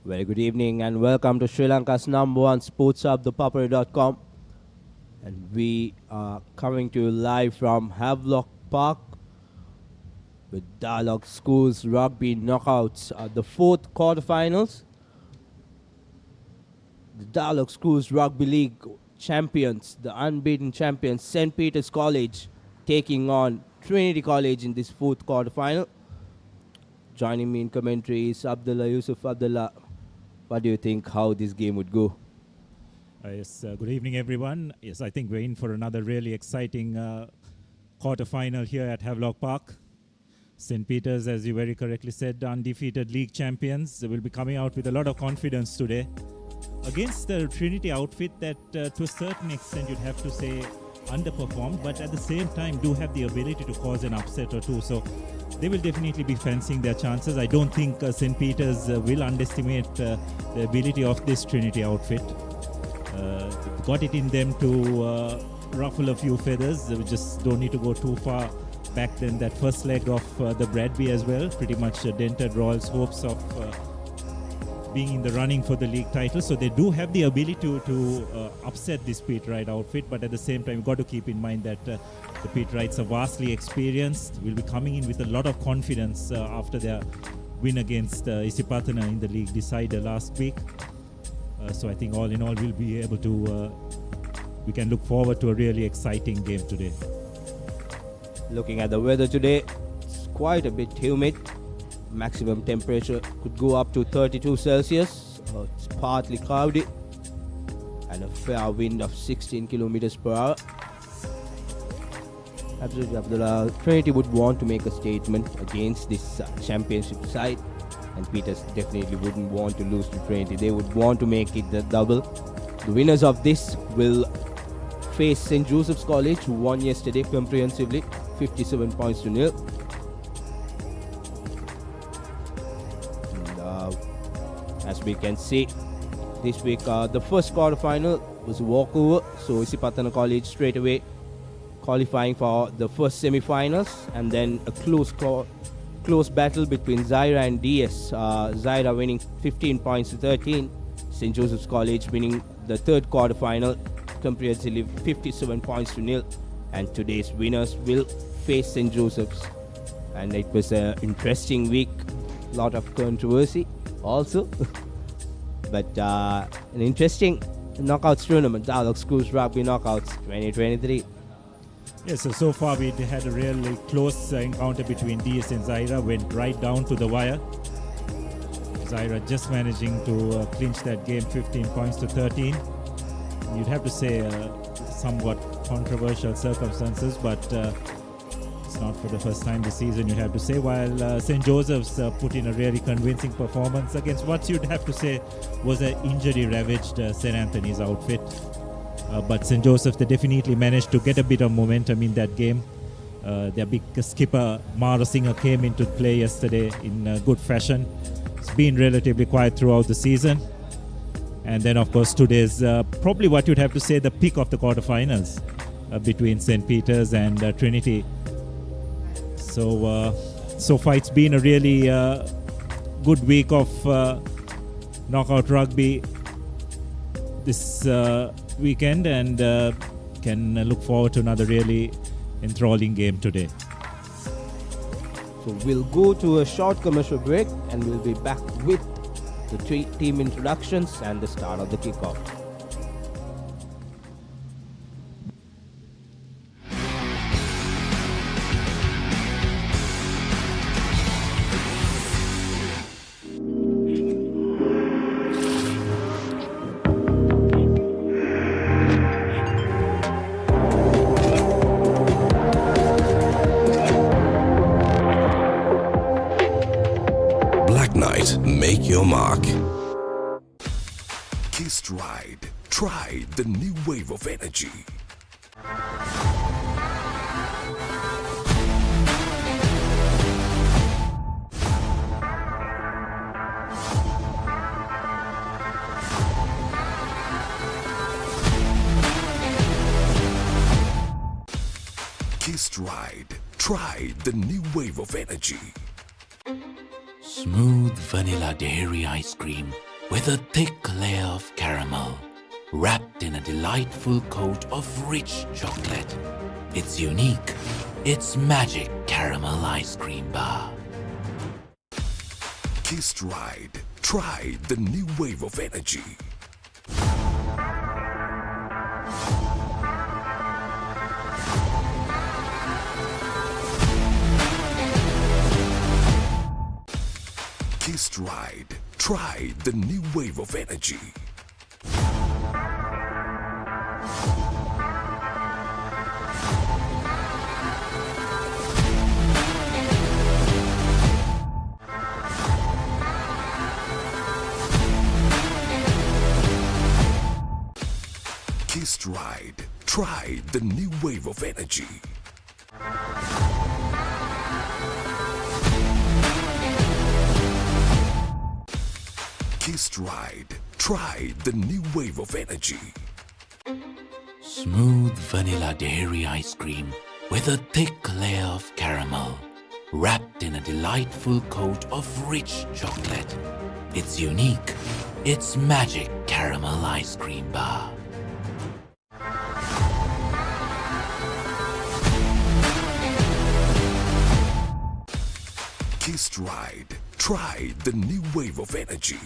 Very good evening and welcome to Sri Lanka's number one sports hub, the Papare.com. And we are coming to you live from Havelock Park with Dialog Schools Rugby knockouts at the fourth quarterfinals. The Dialog Schools Rugby League champions, the unbeaten champions, St. Peter's College, taking on Trinity College in this fourth quarterfinal. Joining me in commentary is Abdullah Yusuf. Abdullah, what do you think how this game would go? Yes, good evening, everyone. Yes, I think we're in for another really exciting quarterfinal here at Havelock Park. St. Peter's, as you very correctly said, undefeated league champions. They will be coming out with a lot of confidence today against the Trinity outfit that, to a certain extent, you'd have to say underperformed, but at the same time do have the ability to cause an upset or two. So they will definitely be fancying their chances. I don't think St. Peter's will underestimate the ability of this Trinity outfit. Got it in them to ruffle a few feathers. We just don't need to go too far back than that first leg of the Bradby as well. Pretty much dented Royals' hopes of being in the running for the league title. So they do have the ability to upset this Pete Wright outfit, but at the same time, you've got to keep in mind that the Pete Wrights are vastly experienced, will be coming in with a lot of confidence after their win against Isipatana in the league decider last week. So I think all in all, we'll be able to, we can look forward to a really exciting game today. Looking at the weather today, it's quite a bit humid. Maximum temperature could go up to 32 Celsius. It's partly cloudy and a fair wind of 16 kilometers per hour. Absolutely, Abdullah. Trinity would want to make a statement against this championship side, and Peters definitely wouldn't want to lose to Trinity. They would want to make it the double. The winners of this will face St. Joseph's College, who won yesterday comprehensively, 57 points to nil. As we can see, this week the first quarterfinal was a walkover, so Isipatana College straight away qualifying for the first semi-finals, and then a close battle between Zaira and DS. Zaira winning 15 points to 13, St. Joseph's College winning the third quarterfinal comprehensively 57 points to nil, and today's winners will face St. Joseph's. And it was an interesting week, lot of controversy also. But an interesting knockouts tournament, Dialog Schools Rugby Knockouts 2023. Yes, so far we had a really close encounter between DS and Zaira, went right down to the wire. Zaira just managing to clinch that game 15 points to 13. You'd have to say somewhat controversial circumstances, but it's not for the first time this season, you'd have to say, while St. Joseph's put in a really convincing performance against what you'd have to say was an injury-ravaged St. Anthony's outfit. But St. Joseph's, they definitely managed to get a bit of momentum in that game. Their big skipper, Mara Singer, came into play yesterday in good fashion. It's been relatively quiet throughout the season. And then, of course, today's probably what you'd have to say the peak of the quarterfinals between St. Peter's and Trinity. So far it's been a really good week of knockout rugby this weekend, and can look forward to another really enthralling game today. So we'll go to a short commercial break and we'll be back with the team introductions and the start of the kickoff. Make your mark. Kissed Ride. Try the new wave of energy. Kissed Ride. Try the new wave of energy. Smooth vanilla dairy ice cream with a thick layer of caramel, wrapped in a delightful coat of rich chocolate. It's unique. It's magic caramel ice cream bar. Kissed Ride. Try the new wave of energy. Kissed Ride. Try the new wave of energy. Kissed Ride. Try the new wave of energy. Kissed Ride. Try the new wave of energy. Smooth vanilla dairy ice cream with a thick layer of caramel, wrapped in a delightful coat of rich chocolate. It's unique. It's magic caramel ice cream bar. Kissed Ride. Try the new wave of energy.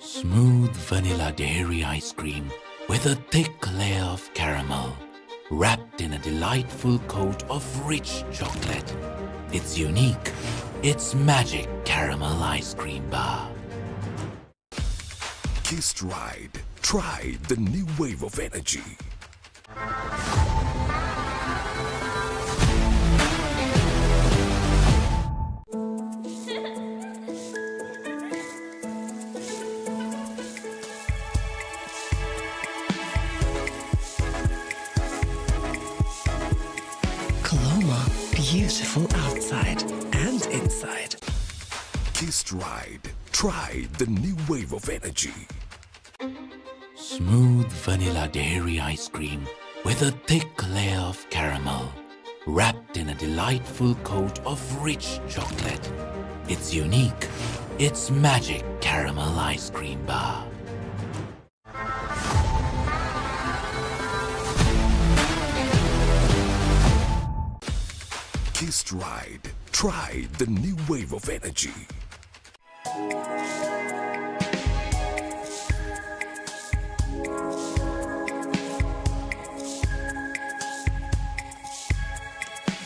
Smooth vanilla dairy ice cream with a thick layer of caramel, wrapped in a delightful coat of rich chocolate. It's unique. It's magic caramel ice cream bar. Kissed Ride. Try the new wave of energy. Coloma, beautiful outside and inside. Kissed Ride. Try the new wave of energy. Smooth vanilla dairy ice cream with a thick layer of caramel, wrapped in a delightful coat of rich chocolate. It's unique. It's magic caramel ice cream bar. Kissed Ride. Try the new wave of energy.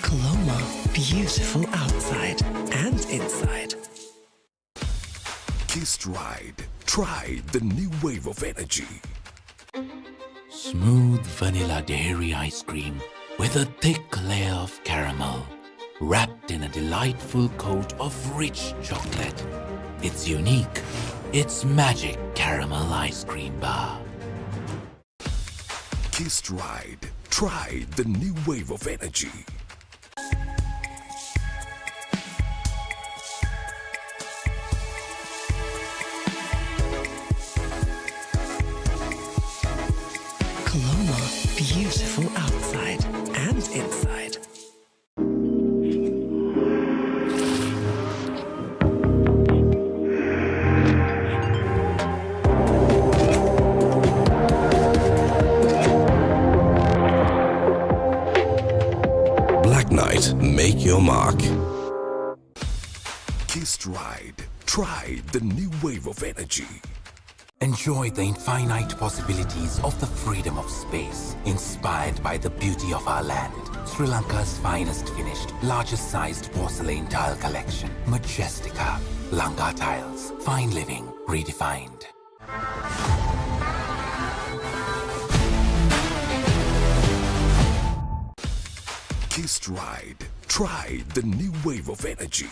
Coloma, beautiful outside and inside. Kissed Ride. Try the new wave of energy. Smooth vanilla dairy ice cream with a thick layer of caramel, wrapped in a delightful coat of rich chocolate. It's unique. It's magic caramel ice cream bar. Kissed Ride. Try the new wave of energy. Coloma, beautiful outside and inside. Black Knight, make your mark. Kissed Ride. Try the new wave of energy. Enjoy the infinite possibilities of the freedom of space, inspired by the beauty of our land. Sri Lanka's finest finished, largest sized porcelain tile collection. Majestica. Lanka Tiles. Fine living redefined. Kissed Ride. Try the new wave of energy.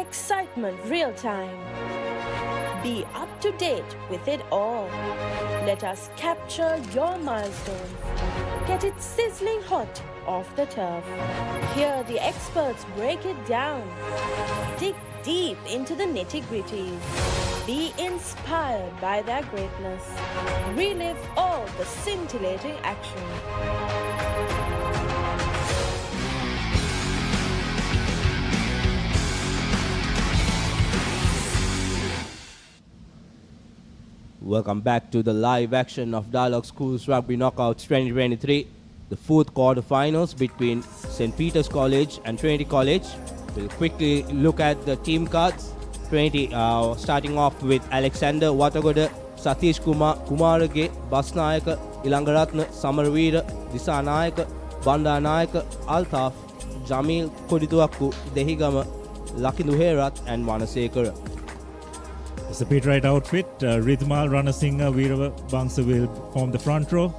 excitement real time. Be up to date with it all. Let us capture your milestones. Get it sizzling hot off the turf. Hear the experts break it down. Dig deep into the nitty-gritties. Be inspired by their greatness. Relive all the scintillating action. Welcome back to the live action of Dialog Schools Rugby Knockouts 2023, the fourth quarterfinals between St. Peter's College and Trinity College. We'll quickly look at the team cards. Trinity starting off with Alexander Watagoda, Satish Kumarage, Basnayaka, Ilangaratna, Samarveera, Disanayaka, Bandanayaka, Altaf, Jamil Kodituakku, Dehigama, Lakindu Herat and Manasekara. It's a pit right outfit. Ridmal, Ranasinghe, Veera Bangsa will form the front row.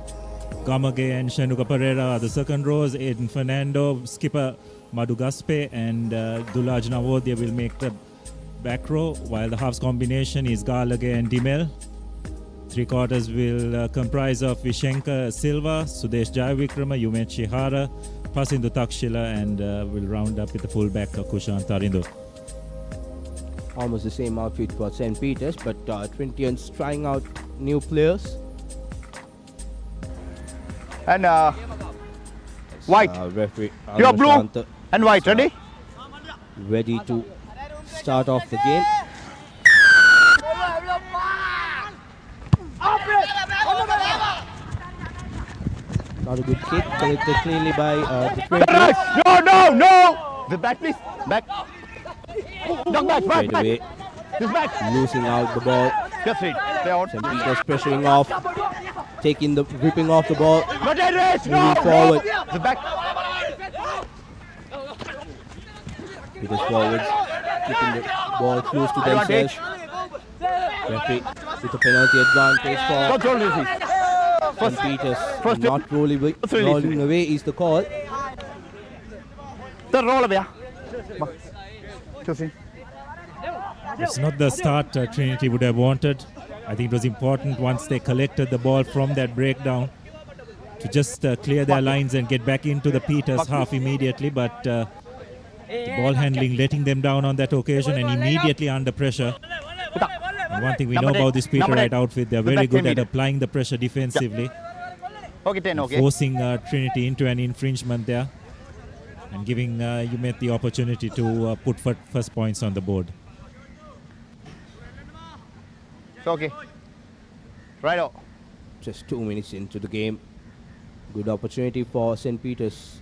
Gamage and Shenuka Pereira are the second rows. Aiden Fernando, skipper Madhu Gaspe and Dulaj Navodya will make the back row, while the halves combination is Galage and Dimel. Three quarters will comprise of Vishenka Silva, Sudesh Jayavikrama, Yumet Shihara, Pasindu Takshila, and will round up with the full back Kushan Tarindo. Almost the same outfit for St. Peter's, but Trinitians trying out new players. And white. Referee You're blue and white, ready? Ready to start off the game. Not a good kick, collected cleanly by the Trinitians. No! The back, please. Back. Dog back. Away. This back. Losing out the ball. Just read. Stay out. St. Peter's pressuring off, ripping off the ball, Not a race. moving forward. The back. Peter's forwards, keeping the ball close to themselves. Referee with a penalty advantage for Control easy. St. Peter's. Not rolling away is the call. The roll away. It's not the start Trinity would have wanted. I think it was important once they collected the ball from that breakdown to just clear their lines and get back into the Peters half immediately, but the ball handling letting them down on that occasion and immediately under pressure. And one thing we know about this Peter Wright outfit, they're very good at applying the pressure defensively. Okay, 10, okay. Forcing Trinity into an infringement there and giving Yumet the opportunity to put first points on the board. Okay. Right out. Just 2 minutes into the game. Good opportunity for St. Peter's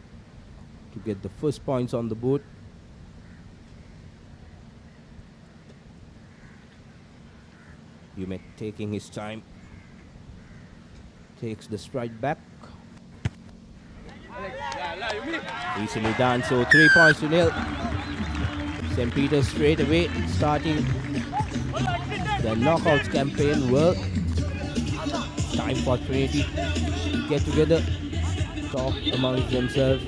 to get the first points on the board. Yumet taking his time. Takes the stride back. Easily done, so 3 points to nil. St. Peter's straight away starting the knockouts campaign well. Time for Trinity to get together, talk amongst themselves.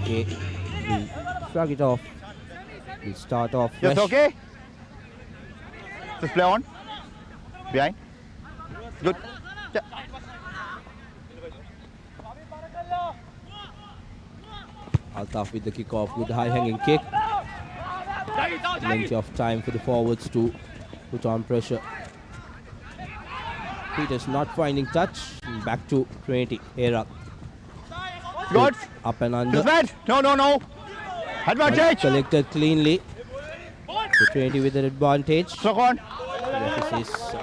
Okay, we'll shrug it off. We'll start off fresh. Yes, okay. Just play on. Behind. Good. Yeah. Altaf with the kick-off, good high-hanging kick. Plenty of time for the forwards to put on pressure. Peters not finding touch. Back to Trinity. Herat. Good. Up and under. No. Advantage. Collected cleanly. So Trinity with an advantage. Struck on. This is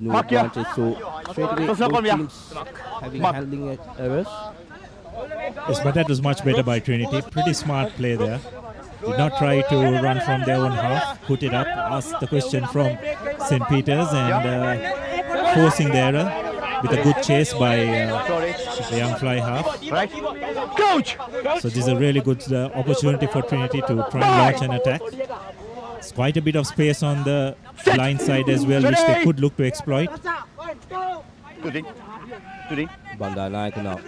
no advantage. So straight away both teams having handling errors. Yes, but that was much better by Trinity. Pretty smart play there. Did not try to run from their own half. Put it up. Asked the question from St. Peter's and forcing the error with a good chase by the young fly half. Right. Coach! So this is a really good opportunity for Trinity to try and launch an attack. It's quite a bit of space on the blind side as well, which they could look to exploit. Today. Bandanayaka now.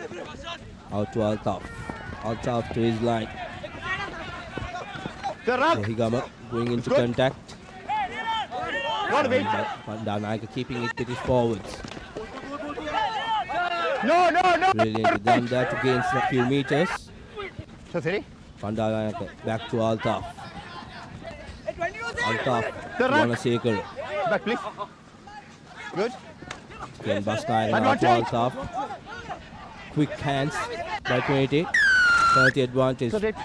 Out to Altaf. Altaf to his line. Higama going into contact. Not a bit. Bandanayake keeping it with his forwards. No. Brilliantly done that to gain a few meters. So City. Bandanayake back to Altaf. Altaf to Gunasekara. Back, please. Good. Again, Basnayake now to Altaf. Quick hands by Trinity. 30 advantage. So City.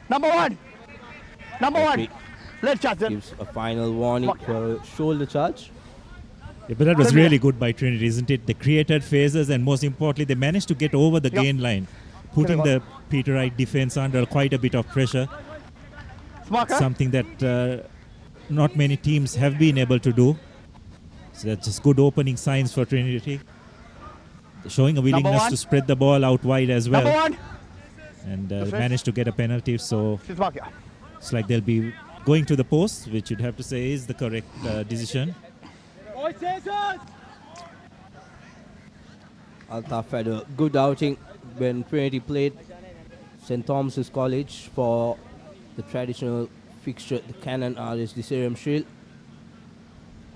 Number one. Referee Let's charge them. gives a final warning for a shoulder charge. Yeah, but that was really good by Trinity, isn't it? They created phases and most importantly, they managed to get over the gain line, putting the Peterite defense under quite a bit of pressure. Something that not many teams have been able to do. So that's just good opening signs for Trinity. They're showing a willingness to spread the ball out wide as well. Number one. And managed to get a penalty. So it's like they'll be going to the post, which you'd have to say is the correct decision. Altaf had a good outing when Trinity played St. Thomas's College for the traditional fixture, the Canon RS Disarium Shield.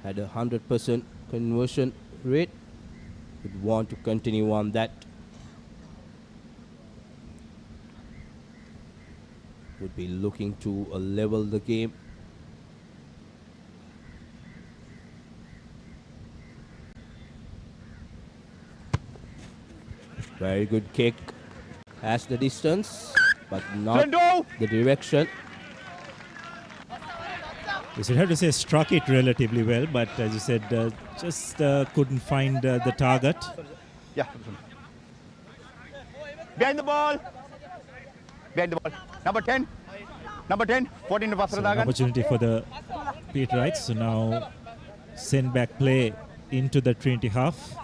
Had a 100% conversion rate. Would want to continue on that. Would be looking to level the game. Very good kick. Has the distance, but not the direction. Yes, you'd have to say struck it relatively well, but as you said, just couldn't find the target. Yeah. Behind the ball. Behind the ball. Number 10. 14 So an opportunity for the Peterites. So now send back play into the Trinity half.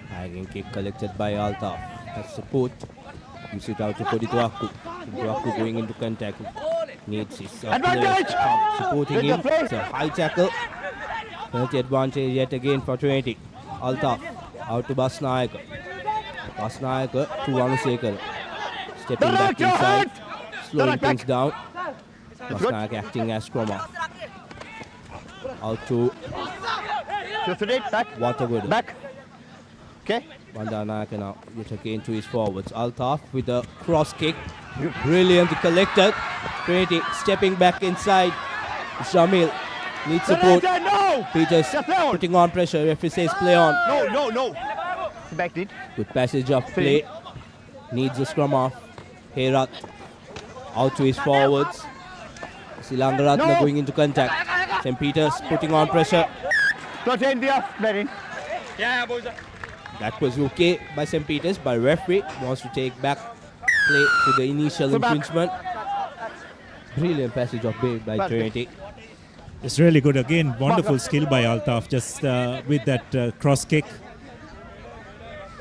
Hanging kick collected by Altaf. Has support. Gives it out to Kodituaku. Kodituaku going into contact. Needs his supporting him. It's a high tackle. Penalty advantage yet again for Trinity. Altaf out to Basnayake. Basnayake to Gunasekara. Stepping back inside. Slowing things down. Basnayake acting as scrummer. Out to Waterwood. Back. Okay. Bandanayake now yet again to his forwards. Altaf with a cross kick. Brilliantly collected. Trinity stepping back inside. Jamil needs support. Peters putting on pressure. Referee says play on. No. Back it. Good passage of play. Needs a scrum off. Herat out to his forwards. Silangaratna going into contact. St. Peters putting on pressure. That was okay by St. Peters, but referee wants to take back play to the initial infringement. Brilliant passage of play by Trinity. It's really good. Again, wonderful skill by Altaf, just with that cross kick.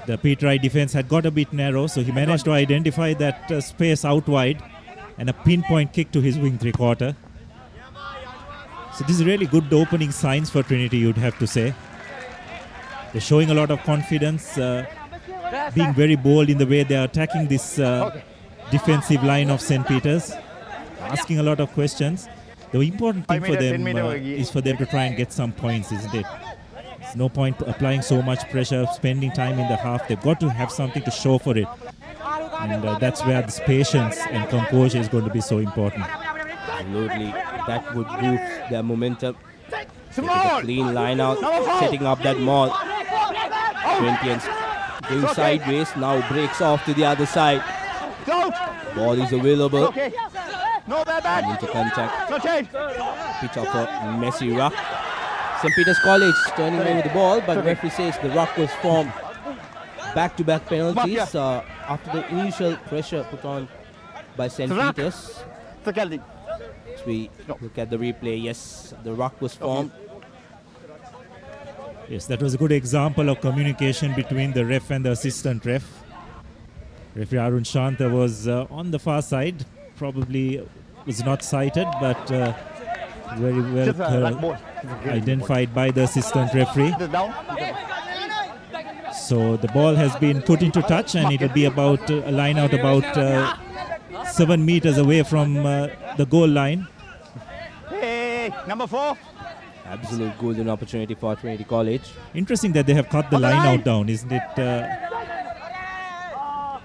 The Peterite defense had got a bit narrow, so he managed to identify that space out wide and a pinpoint kick to his wing three-quarter. So this is really good opening signs for Trinity, you'd have to say. They're showing a lot of confidence, being very bold in the way they are attacking this defensive line of St. Peter's, asking a lot of questions. The important thing for them is for them to try and get some points, isn't it? There's no point applying so much pressure, spending time in the half. They've got to have something to show for it. And that's where this patience and composure is going to be so important. Absolutely. That would boost their momentum. Getting a clean line out, setting up that maul. Corinthians going sideways, now breaks off to the other side. Ball is available. Into contact. Pitch of a messy ruck. St. Peter's College turning over the ball, but referee says the ruck was formed. Back-to-back penalties after the initial pressure put on by St. Peter's. As we look at the replay, yes, the ruck was formed. Yes, that was a good example of communication between the ref and the assistant ref. Referee Arun Shanta was on the far side, probably was not sighted, but very well identified by the assistant referee. So the ball has been put into touch, and it will be about a line out about 7 meters away from the goal line. Hey, number 4. Absolute golden opportunity for Trinity College. Interesting that they have cut the line out down, isn't it?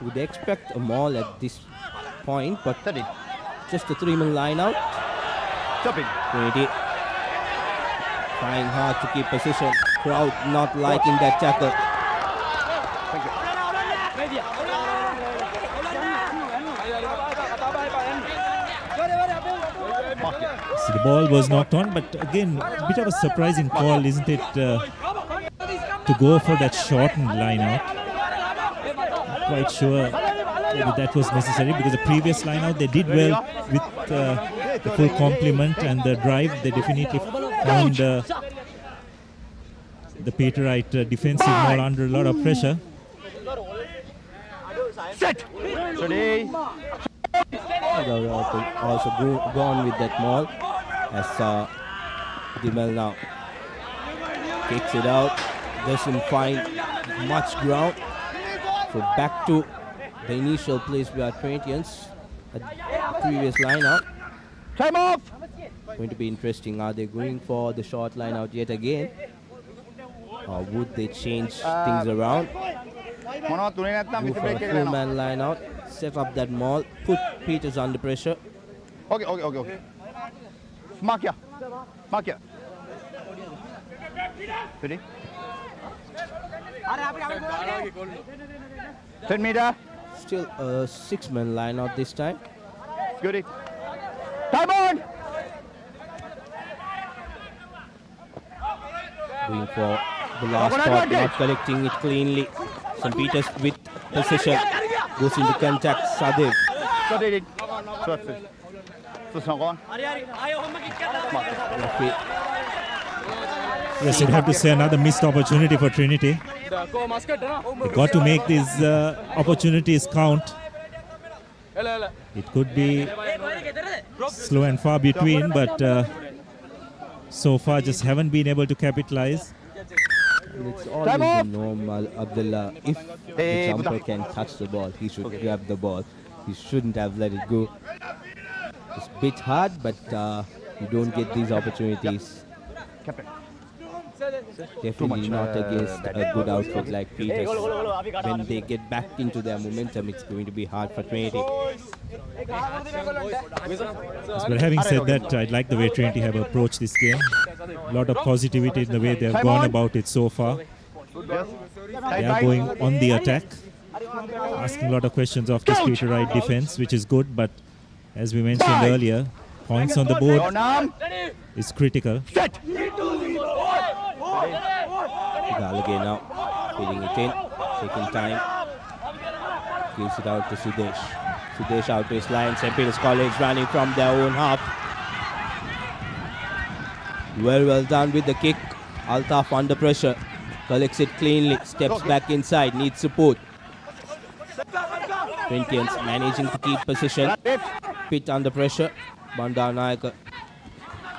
Would expect a maul at this point, but 30. just a 3-man line out. Stopping. Trinity trying hard to keep position. Crowd not liking that tackle. Thank you. So the ball was knocked on, but again, a bit of a surprising call, isn't it? To go for that shortened line out. Not quite sure whether that was necessary, because the previous line out they did well with the full complement and the drive. They definitely found the Paparite defensive maul under a lot of pressure. Set. Ready. Also gone with that maul as Dimel now kicks it out, doesn't find much ground. So back to the initial place where Trinitians at the previous line out. Time off. Going to be interesting. Are they going for the short line out yet again? Or would they change things around? Go for a full-man line out, set up that maul, put Peters under pressure. Okay. Mark here. Ready? 10 meter. Still a 6-man line out this time. Goody. Time on. Going for the last spot, not collecting it cleanly. St. Peters with possession. Goes into contact. Sadev. Yes, you'd have to say another missed opportunity for Trinity. They got to make these opportunities count. It could be slow and far between, but so far just haven't been able to capitalize. And it's always the normal, Abdullah. If the jumper can touch the ball, he should grab the ball. He shouldn't have let it go. It's a bit hard, but you don't get these opportunities. Definitely not against a good outfit like Peters. When they get back into their momentum, it's going to be hard for Trinity. But having said that, I like the way Trinity have approached this game. A lot of positivity in the way they have gone about it so far. They are going on the attack, asking a lot of questions of this Paparite defense, which is good, but as we mentioned earlier, points on the board is critical. Gallagher now feeding it in, taking time, gives it out to Sudesh. Sudesh out to his line. St. Peter's College running from their own half. Well done with the kick. Altaf under pressure, collects it cleanly, steps back inside, needs support. Trinitians managing to keep position. Pitt under pressure. Bandar Nayak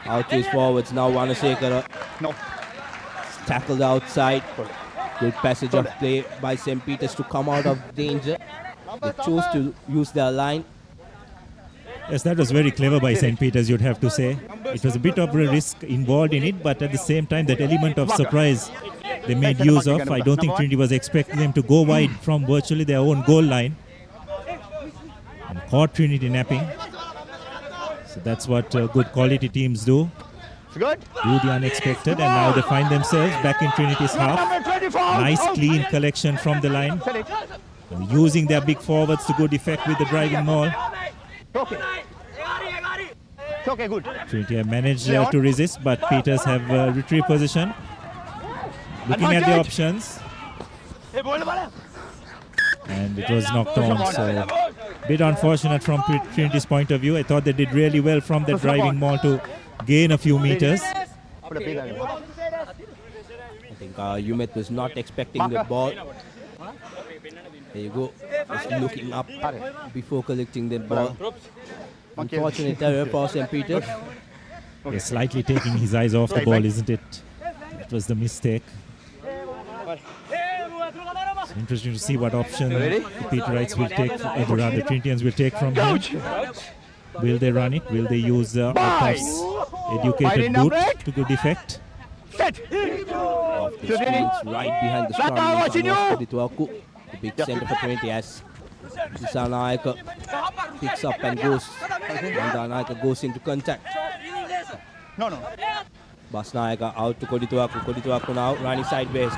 out to his forwards now. Vanasekara. No. Tackled outside. Good passage of play by St. Peter's to come out of danger. They chose to use their line. Yes, that was very clever by St. Peter's, you'd have to say. It was a bit of a risk involved in it, but at the same time, that element of surprise they made use of. I don't think Trinity was expecting them to go wide from virtually their own goal line. And caught Trinity napping. So that's what good quality teams do. Do the unexpected, and now they find themselves back in Trinity's half. Nice clean collection from the line. And using their big forwards to good effect with the driving maul. Okay, good. Trinity have managed to resist, but Peters have retrieved position. Looking at the options. And it was knocked on, so a bit unfortunate from Trinity's point of view. I thought they did really well from the driving maul to gain a few meters. I think Umet was not expecting the ball. There you go. Just looking up before collecting the ball. Unfortunate error for St. Peter's. He's slightly taking his eyes off the ball, isn't it? It was the mistake. Interesting to see what option Ready? the Peterites will take, or rather Trinitians will take from him. Will they run it? Will they use Altaf's educated boot to good effect? Set. Off the screens, right behind the scrum. The big centre for Trinity as Disanayaka picks up and goes. Disanayaka goes into contact. No. Basnayaka out to Kodituaku. Kodituaku now running sideways.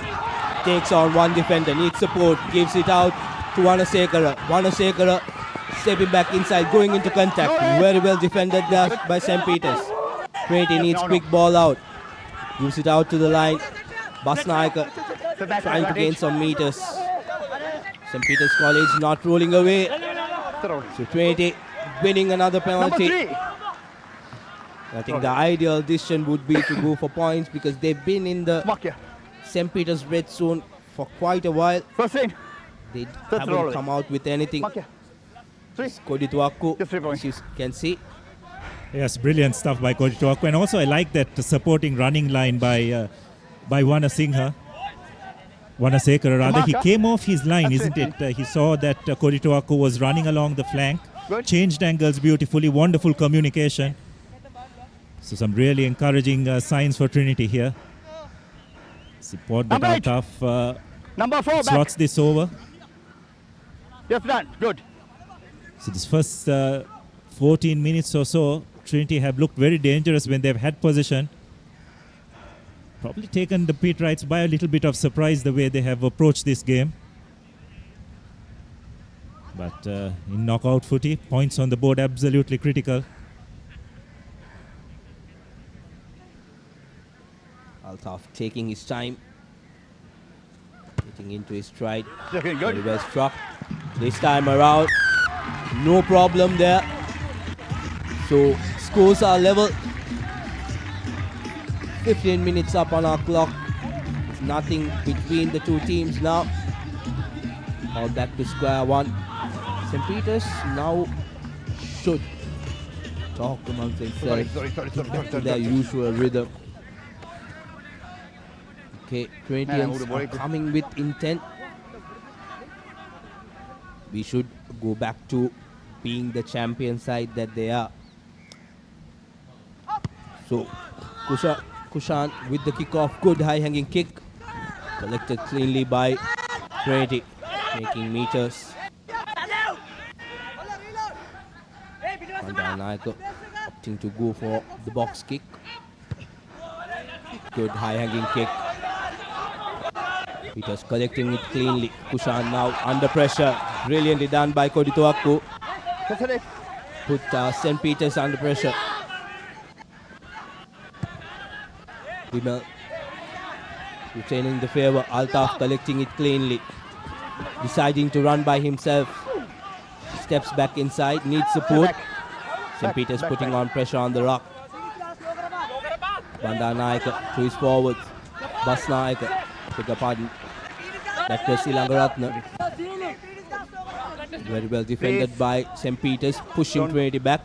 Takes on one defender, needs support, gives it out to Wanasekara. Wanasekara stepping back inside, going into contact. Very well defended there by St. Peter's. Trinity needs quick ball out. Gives it out to the line. Basnayaka trying to gain some meters. St. Peter's College not rolling away. So Trinity winning another penalty. Number 3. I think the ideal decision would be to go for points because they've been in the Mark here. St. Peter's red zone for quite a while. First lane. They That's haven't rolling. come out with anything. Mark here. 3. Kodituaku, Just 3 points. as you can see. Yes, brilliant stuff by Kodituaku. And also I like that supporting running line by Wanasinghe. Wanasekara rather. He came off his line, isn't it? He saw that Kodituaku was running along the flank. Good. Changed angles beautifully. Wonderful communication. So some really encouraging signs for Trinity here. It's important that Number 8. Altaf Number 4 back. slots this over. Yes, done. Good. So this first 14 minutes or so, Trinity have looked very dangerous when they've had possession. Probably taken the Peterites by a little bit of surprise the way they have approached this game. But in knockout footy, points on the board absolutely critical. Altaf taking his time, getting into his stride. Looking Very good. well struck. This time around, no problem there. So scores are level. 15 minutes up on our clock. There's nothing between the two teams now. All back to square one. St. Peter's now should talk amongst themselves. Sorry. Back to their usual rhythm. Okay, Trinitians are coming with intent. We should go back to being the champion side that they are. So, Kushan with the kickoff, good high-hanging kick. Collected cleanly by Trinity, making meters. Naika opting to go for the box kick. Good high-hanging kick. Peters collecting it cleanly. Kushan now under pressure. Brilliantly done by Kodituaku. Put St. Peter's under pressure. Vimal retaining the favor. Altaf collecting it cleanly. Deciding to run by himself. Steps back inside. Needs support. St. Peter's putting on pressure on the rock. Bandanayaka to his forwards. Basnayaka. Beg your pardon. That was Silangaratna. Very well defended by St. Peter's, pushing Trinity back.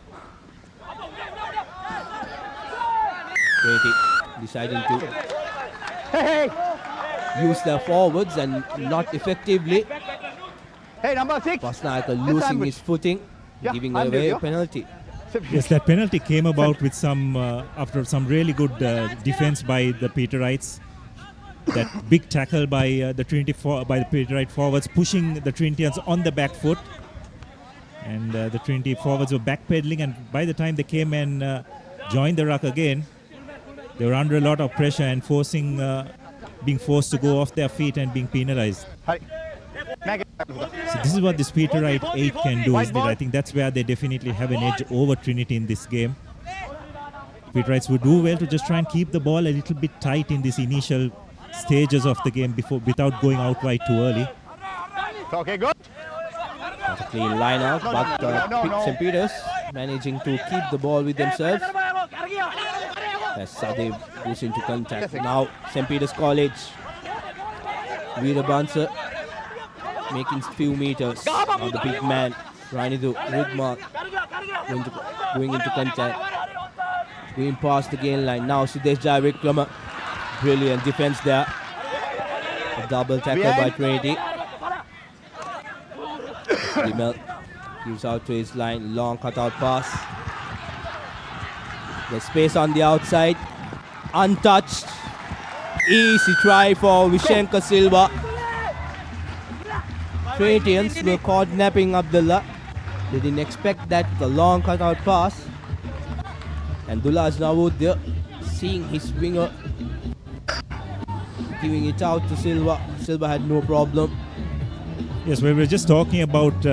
Trinity deciding to use their forwards and not effectively. Hey, number 6. Basnayaka losing his footing, giving away a penalty. Yes, that penalty came about with some after some really good defense by the Peterites. That big tackle by the Peterite forwards, pushing the Trinitians on the back foot, and the Trinity forwards were backpedaling. And by the time they came and joined the ruck again, they were under a lot of pressure and being forced to go off their feet and being penalized. So this is what this Peterite 8 can do, isn't it? I think that's where they definitely have an edge over Trinity in this game. Peterites would do well to just try and keep the ball a little bit tight in this initial stages of the game without going outright too early. Okay, good. Not a clean line out, but St. Peter's managing to keep the ball with themselves. As Sadev goes into contact. Now St. Peter's College. Veerabansa making few meters on the big man. Ranidu, Ridmark going into contact. Going past the gain line. Now Sudesh Jaivikrama. Brilliant defense there. A double tackle by Trinity. Dimel gives out to his line, long cutout pass. The space on the outside, untouched. Easy try for Vishenka Silva. Trinitians were caught napping Abdullah. They didn't expect that, the long cutout pass. And Dullah Aznawood there, seeing his winger, giving it out to Silva. Silva had no problem. Yes, we were just talking about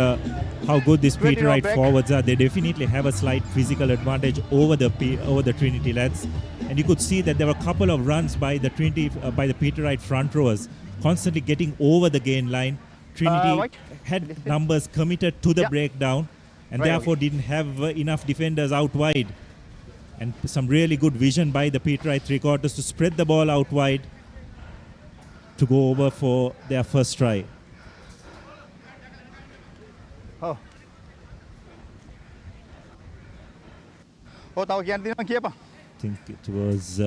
how good these 20 Peterite break. forwards are. They definitely have a slight physical advantage over the Trinity lads. And you could see that there were a couple of runs by the Peterite front rowers, constantly getting over the gain line. Trinity White. had numbers committed to the Yeah. breakdown, and Right, therefore okay. didn't have enough defenders out wide. And some really good vision by the Peterite three-quarters to spread the ball out wide to go over for their first try. Oh. Oh, tahu kian tinang kia pa? I think it was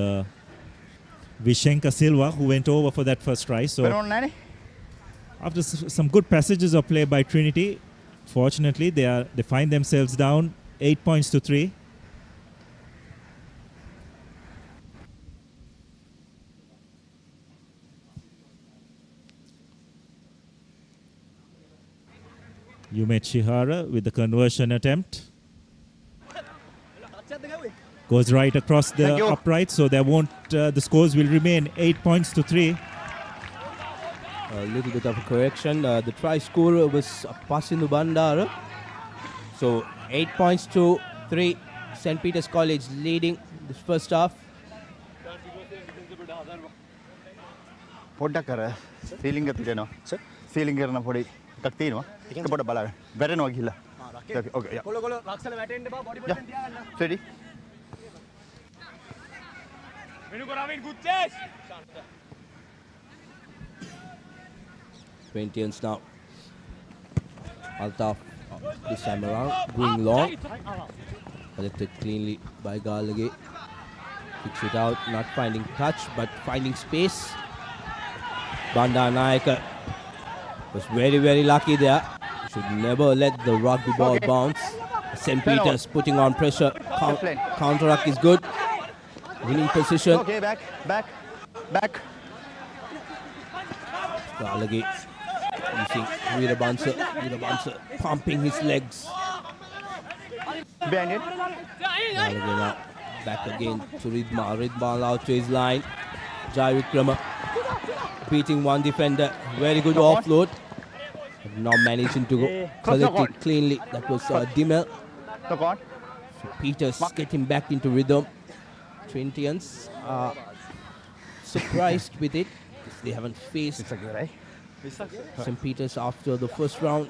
Vishenka Silva who went over for that first try. So Pero nani? after some good passages of play by Trinity, fortunately they find themselves down 8 points to 3. Yumet Shihara with the conversion attempt. Goes right across Thank the you. upright, so there won't. The scores will remain 8 points to 3. A little bit of a correction. The try scorer was Pasinu Bandara. So 8 points to 3. St. Peter's College leading this first half. පොඩ්ඩක් අර සීලිංග තියනවා. සීලිංග කරන පොඩි එකක් තියෙනවා. ඒක පොඩ්ඩක් බලන්න. වැටෙනවා ගිහිල්ලා. ඕකේ. යා. කොළ රක්ෂල වැටෙන්න බා බොඩි පොටෙන් තියාගන්න. Ready. වෙනු කරාවින් good chase. Twenty-ans now. Altaf this time around, going long. Collected cleanly by Galage. Kicks it out, not finding touch, but finding space. Bandar Nayaka was very, very lucky there. Should never let the rugby ball bounce. St. Peter's putting on pressure. Counter-attack is good. Winning position. Okay, back. Galage using Veerabansa pumping his legs. Behind it. Galage now back again to Ridma. Ridma out to his line. Jai Vikrama beating one defender. Very good offload. Not managing to go collect it cleanly. That was Dimel. Look on. So Peters getting back into rhythm. Trinitians are surprised with it. They haven't faced It's okay, right? St. Peter's after the first round.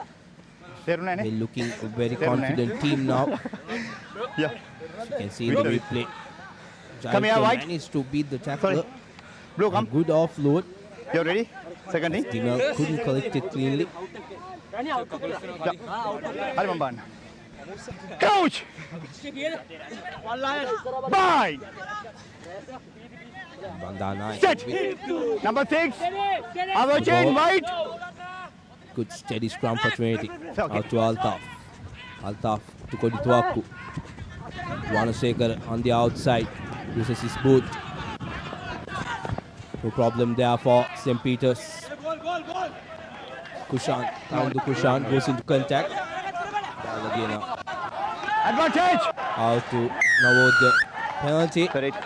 තේරුණා They're නේ? looking a very confident team now. Yeah. You can see the replay. Come here, Jaipur White. managed to beat the tackler. Sorry. Blue, come. Good offload. You ready? Second thing. Dimel couldn't collect it cleanly. හරි මම බලන්න. Coach! Bye! Bandana. Set! Number 6. Our chain white. Good steady scrum for Trinity. Okay. Out to Altaf. Altaf to Koditwaku. Wanasekar on the outside. Uses his boot. No problem there for St. Peter's. Kushan, down to Kushan, goes into contact. Ball again now. Advantage! Out to Navodya. Penalty. Correct.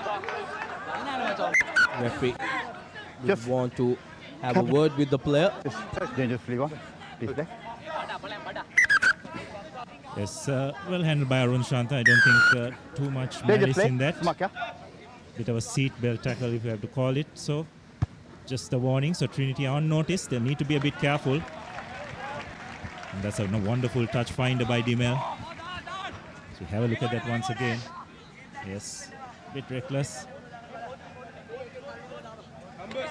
Referee would Just want to have a word with the player. Dangerously one. Please back. Yes, well handled by Arun Shanta. I don't think too much Dangerous malice play. in that. Smack, yeah? Bit of a seat belt tackle if you have to call it. So just a warning. So Trinity on notice. They need to be a bit careful. And that's a wonderful touch finder by Dimel. So have a look at that once again. Yes, bit reckless. You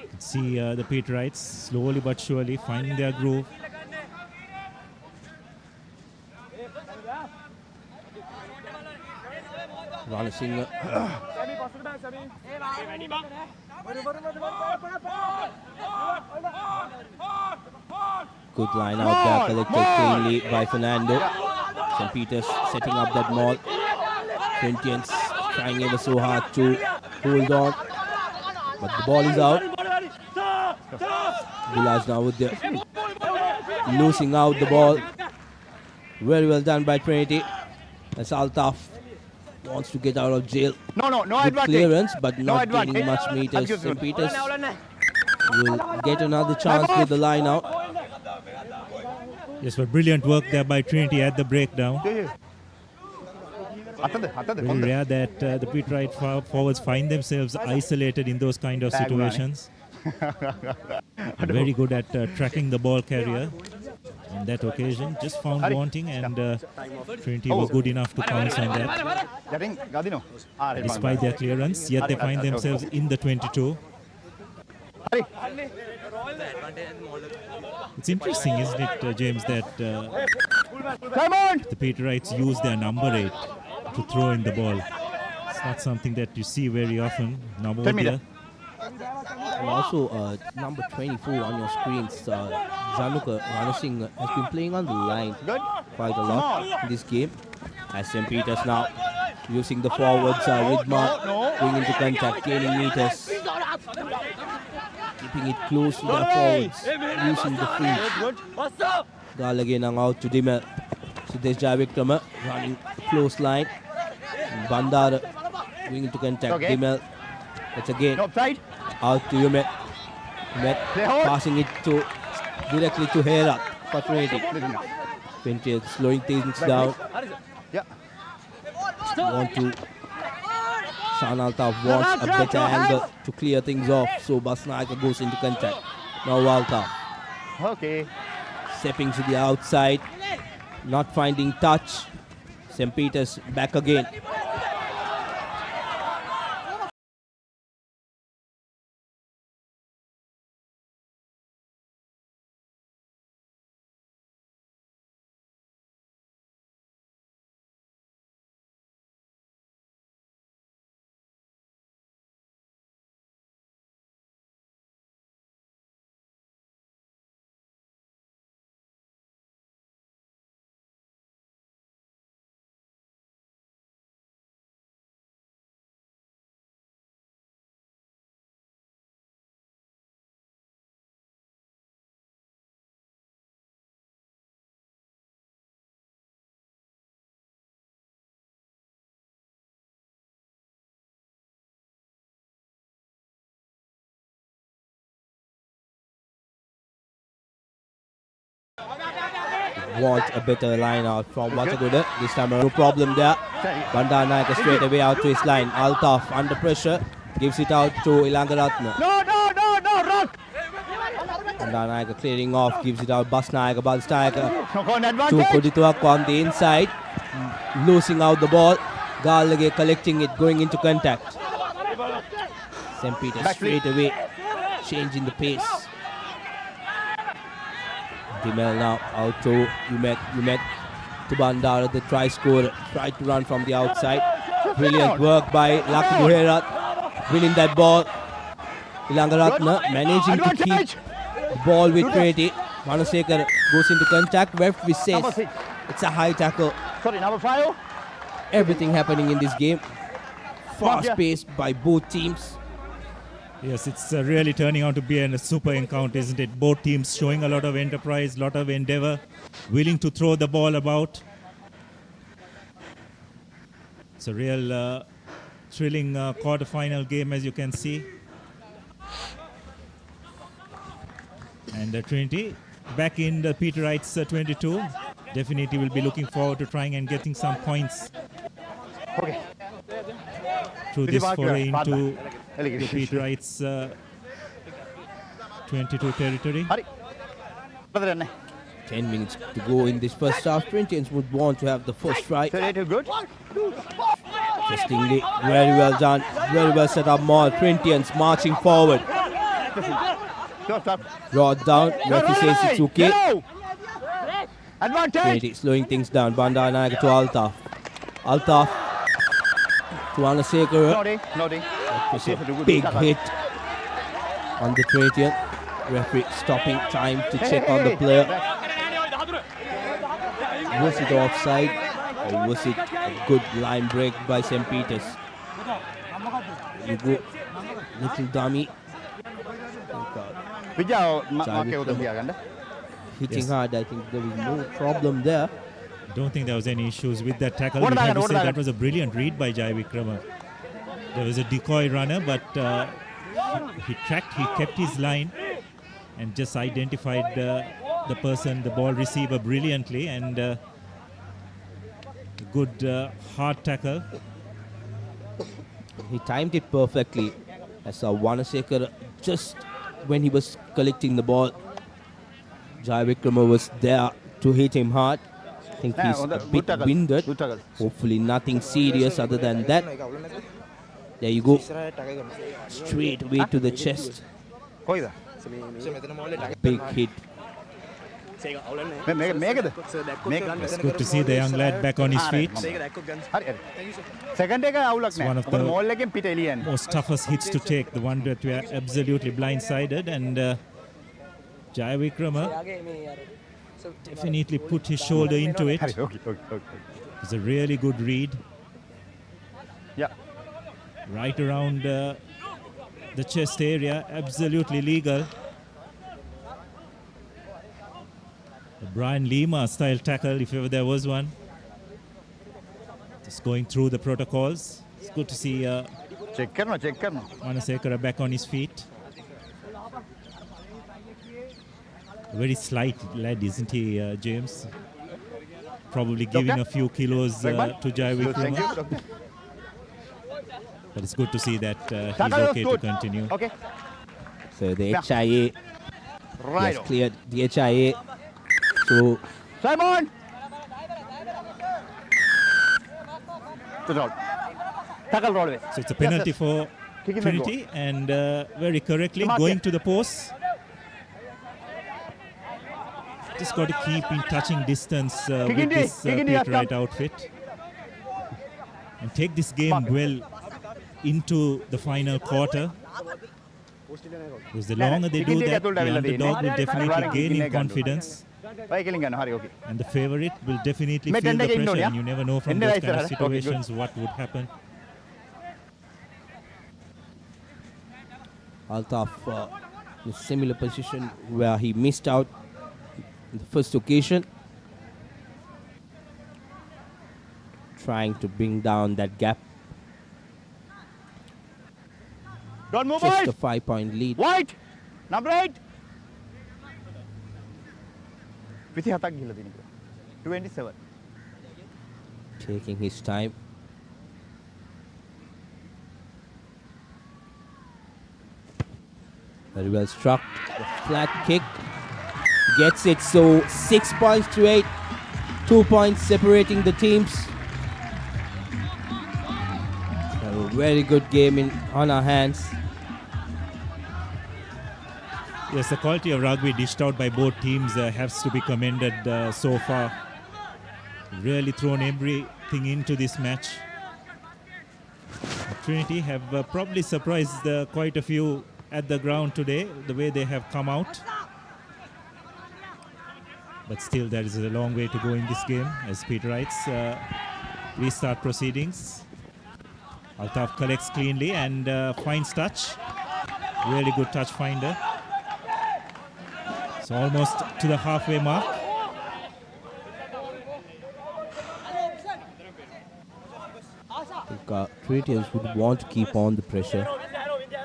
can see the Peterites slowly but surely finding their groove. Ranasinghe. Good line out there, collected cleanly by Fernando. St. Peter's setting up that maul. Corinthians trying ever so hard to hold on, but the ball is out. Village now with the losing out the ball. Very well done by Trinity. As Altaf wants to get out of jail. No Good advantage. clearance, but not advantage. gaining much meters. Excuse me. St. Peter's will get another chance with the line out. Yes, but brilliant work there by Trinity at the breakdown. Very rare that the Peterite forwards find themselves isolated in those kind of situations. Very good at tracking the ball carrier. On that occasion, just found wanting, and Trinity was good enough to pounce on that. Despite their clearance, yet they find themselves in the 22. It's interesting, isn't it, James, that the Peterites use their number 8 to throw in the ball. It's not something that you see very often. Navodaya. And also, number 24 on your screens, Januka Ranasinghe has been playing on the line quite a lot in this game. As St. Peter's now using the forwards, Widmar going into contact, gaining meters, keeping it close to their forwards, using the fringe. Galagin out to Dimel. Sudesh Javikrama running close line. Bandara going into contact. Dimel. That's again out to Yumet. Yumet passing it to directly to Hera for Trinity. Trinity slowing things down. Want to Shan Altaf wants a better angle to clear things off, so Basnaika goes into contact. Now Altaf. Okay. Stepping to the outside, not finding touch. St. Peter's back again. Want a better line out from Wataguda. This time no problem there. Bandanayaka straight away out to his line. Altaf under pressure. Gives it out to Ilangaratna. No, Rock! Bandanayaka clearing off. Gives it out. Basnayaka, Balstayaka. To Kodituak on the inside. Losing out the ball. Galage collecting it. Going into contact. St. Peter straight away. Changing the pace. Dimel now out to Yumet to Bandara, the try scorer. Tried to run from the outside. Brilliant work by Lakadu Herat. Winning that ball. Ilangaratna managing to keep the ball with Trinity. Manasekar goes into contact. Referee says it's a high tackle. Sorry, number 5. Everything happening in this game. Fast paced by both teams. Yes, it's really turning out to be a super encounter, isn't it? Both teams showing a lot of enterprise, lot of endeavor, willing to throw the ball about. It's a real thrilling quarter-final game, as you can see. And Trinity back in the Peterites 22. Definitely will be looking forward to trying and getting some points through this foray into the Peterites 22 territory. 10 minutes to go in this first half. Corinthians would want to have the first try. Good. Interestingly, very well done. Very well set up more. Corinthians marching forward. Brought down. Referee says it's okay. Advantage. Trinity slowing things down. Bandanayaka to Altaf. Altaf Wanasekara. Nodding. That was a big hit on the Trinity. Referee stopping time to check on the player. Was it offside or was it a good line break by St. Peter's? You go, little dummy. Hitting hard, I think there was no problem there. Don't think there was any issues with that tackle. We have to say that was a brilliant read by Jai Vikrama. There was a decoy runner, but he tracked, he kept his line and just identified the person, the ball receiver brilliantly, and a good hard tackle. He timed it perfectly. As Wanasekara, just when he was collecting the ball, Jai Vikrama was there to hit him hard. I think he's a bit winded. Hopefully nothing serious other than that. There you go. Straight away to the chest. Big hit. It's good to see the young lad back on his feet. It's one of the most toughest hits to take, the one that we are absolutely blindsided, and Jai Vikrama definitely put his shoulder into it. It's a really good read. Right around the chest area, absolutely legal. The Brian Lima style tackle, if ever there was one. Just going through the protocols. It's good to see Wanasekara back on his feet. A very slight lad, isn't he, James? Probably giving a few kilos to Jai Vikrama. But it's good to see that he's okay to continue. So the HIA has cleared the HIA. So Simon! So it's a penalty for Trinity, and very correctly going to the post. Just got to keep in touching distance with this Peter Wright outfit and take this game well into the final quarter. Because the longer they do that, the underdog will definitely gain in confidence. And the favorite will definitely feel the pressure, and you never know from those kind of situations what would happen. Altaf in a similar position where he missed out in the first occasion. Trying to bring down that gap. Don't move, Just a 5-point lead. White! Number 8! 27. Taking his time. Very well struck. The flat kick. Gets it. So 6 points to 8. 2 points separating the teams. A very good game on our hands. Yes, the quality of rugby dished out by both teams has to be commended so far. Really thrown everything into this match. Trinity have probably surprised quite a few at the ground today, the way they have come out. But still, there is a long way to go in this game, as Pete writes. Restart proceedings. Altaf collects cleanly and finds touch. Really good touch finder. So almost to the halfway mark. I think Trinity would want to keep on the pressure.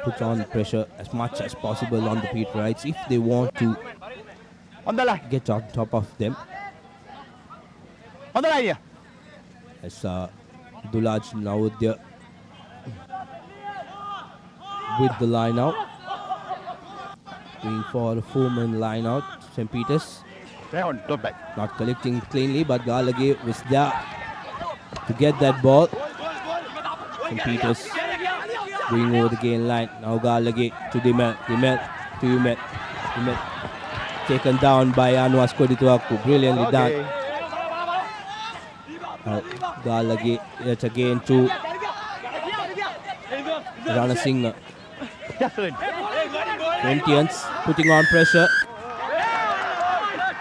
Put on the pressure as much as possible on the Pete Wrights if they want to get on top of them. On the line, As Dulaj now there with the line out. Going for a 4-man line out, St. Peter's. Not collecting cleanly, but Galage was there to get that ball. St. Peter's going over the gain line. Now Galage to Dimel. Dimel to Umet. Umet taken down by Anwas Kodituaku. Brilliantly done. Galage yet again to Rana Singh. Just in. Corinthians putting on pressure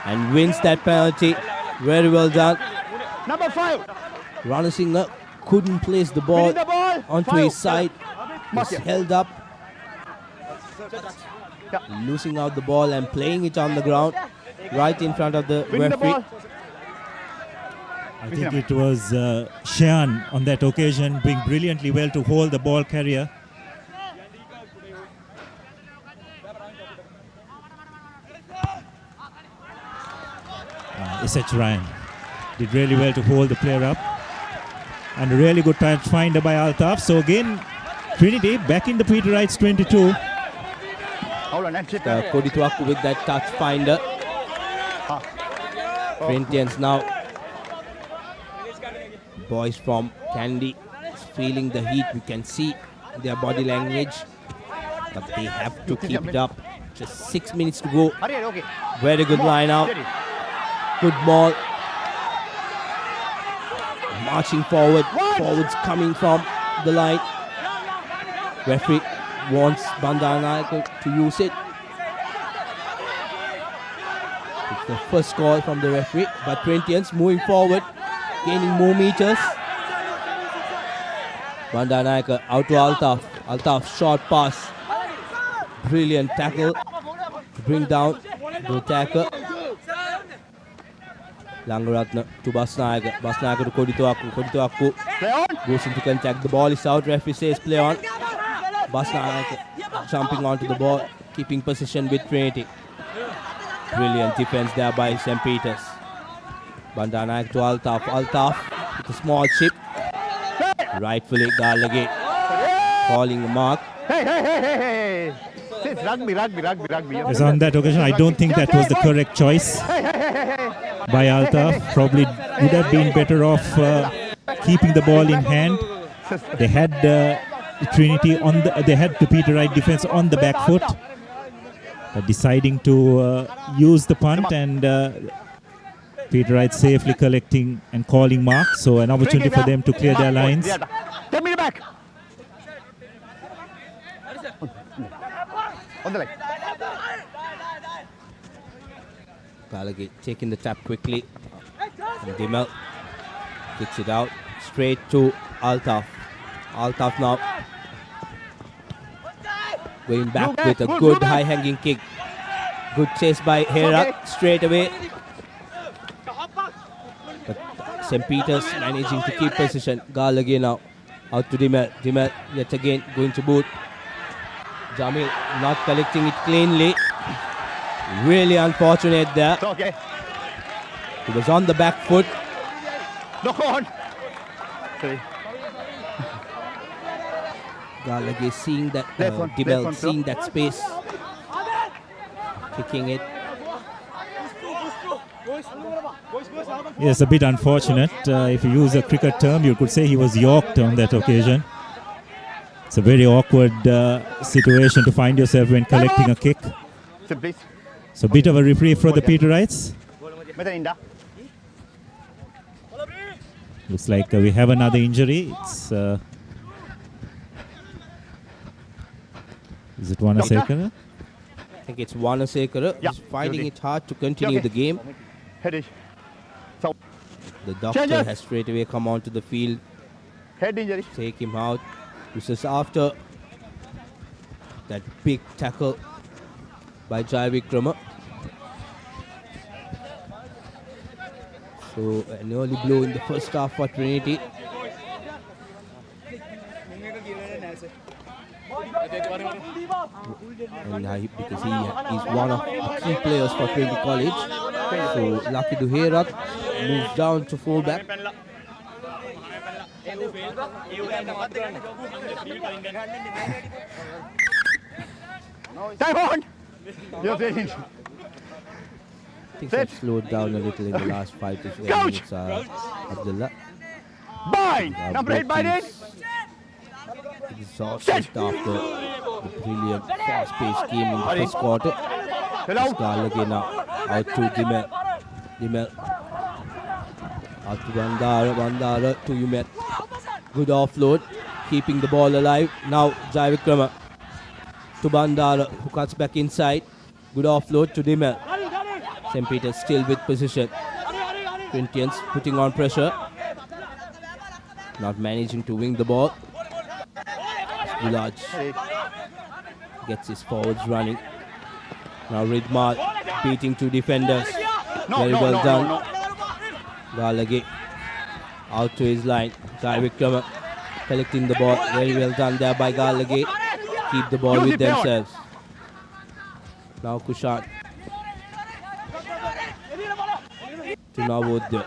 and wins that penalty. Very well done. Number 5. Rana Singh couldn't place the ball Winning the ball. onto 5. his side. Was Yeah. held up, Yeah. losing out the ball and playing it on the ground right in front of the Winning the referee. ball. I think it was Shehan on that occasion doing brilliantly well to hold the ball carrier. S.H. Ryan did really well to hold the player up. And a really good touch finder by Altaf. So again, Trinity back in the Peter Wright's 22. Hold on, and sit Cody Tuakku with that touch finder. Corinthians now. Boys from Kandy feeling the heat. We can see their body language. But they have to keep it up. Just 6 minutes to go. Okay. Very good Come on, line out. steady. Good ball. Marching forward. Forwards coming from the line. Referee wants Bandaranaike to use it. It's the first call from the referee. But Corinthians moving forward. Gaining more meters. Bandaranaike out to Altaf. Altaf short pass. Brilliant tackle. To bring down the attacker. Langaratna to Basnayaga. Basnayaga to Cody Tuakku. Cody Tuakku Play on. goes into contact. The ball is out. Referee says play on. Basnayaga jumping onto the ball, keeping possession with Trinity. Brilliant defense there by St. Peter's. Bandanayak to Altaf. Altaf with a small chip. Rightfully Galagate calling the mark. Hey. It's rugby. As on that occasion, I don't think that was the correct choice by Altaf. Probably would have been better off keeping the ball in hand. They had Trinity on they had the Peter Wright defense on the back foot, but deciding to use the punt, and Peter Wright safely collecting and calling mark. So an opportunity for them to clear their lines. 10 minutes back. On the leg. Galagate taking the tap quickly. And Dimel kicks it out straight to Altaf. Altaf now going back with a good high hanging kick. Good chase by Herak straight away. But St. Peter's managing to keep position. Galagate now out to Dimel. Dimel yet again going to boot. Jamil not collecting it cleanly. Really unfortunate there. Okay. He was on the back foot. Knock on. Sorry. Galagate seeing that, Left one, Dimel throw. seeing that space. Kicking it. Yes, a bit unfortunate. If you use a cricket term, you could say he was yorked on that occasion. It's a very awkward situation to find yourself when collecting a kick. Sit, please. So a bit of a reprieve for the Peter Wrights. Better Inda. Looks like we have another injury. It's is it Wanasekara? I think it's Wanasekara. Yeah, He's finding okay. it hard to continue Okay. the game. Headish. So, The doctor Changes. has straight away come onto the field, head injury. take him out. This is after that big tackle by Jai Vikrama. So an early blow in the first half for Trinity. And because he is one of the key players for Trinity College. So Lucky Duherat moves down to fullback. Time on. You're finished. Things Set. have slowed down a little in the last 5 to 7 Coach. minutes. Abdullah. Bind. Number 8 by It is exhausted after the brilliant fast-paced game in the first quarter. Hello. Galagate now out to Dimel. Dimel out to Bandara. Bandara to Umet. Good offload. keeping the ball alive. Now Jaivikrama to Bandara, who cuts back inside. Good offload to Dimel. St. Peter's still with position. Corinthians putting on pressure. Not managing to win the ball. Gulaj gets his forwards running. Now Ridmal beating two defenders. Very well done. Galage out to his line. Jaivikrama collecting the ball. Very well done there by Galage. Keep the ball with themselves. Now Kushan to Navodya.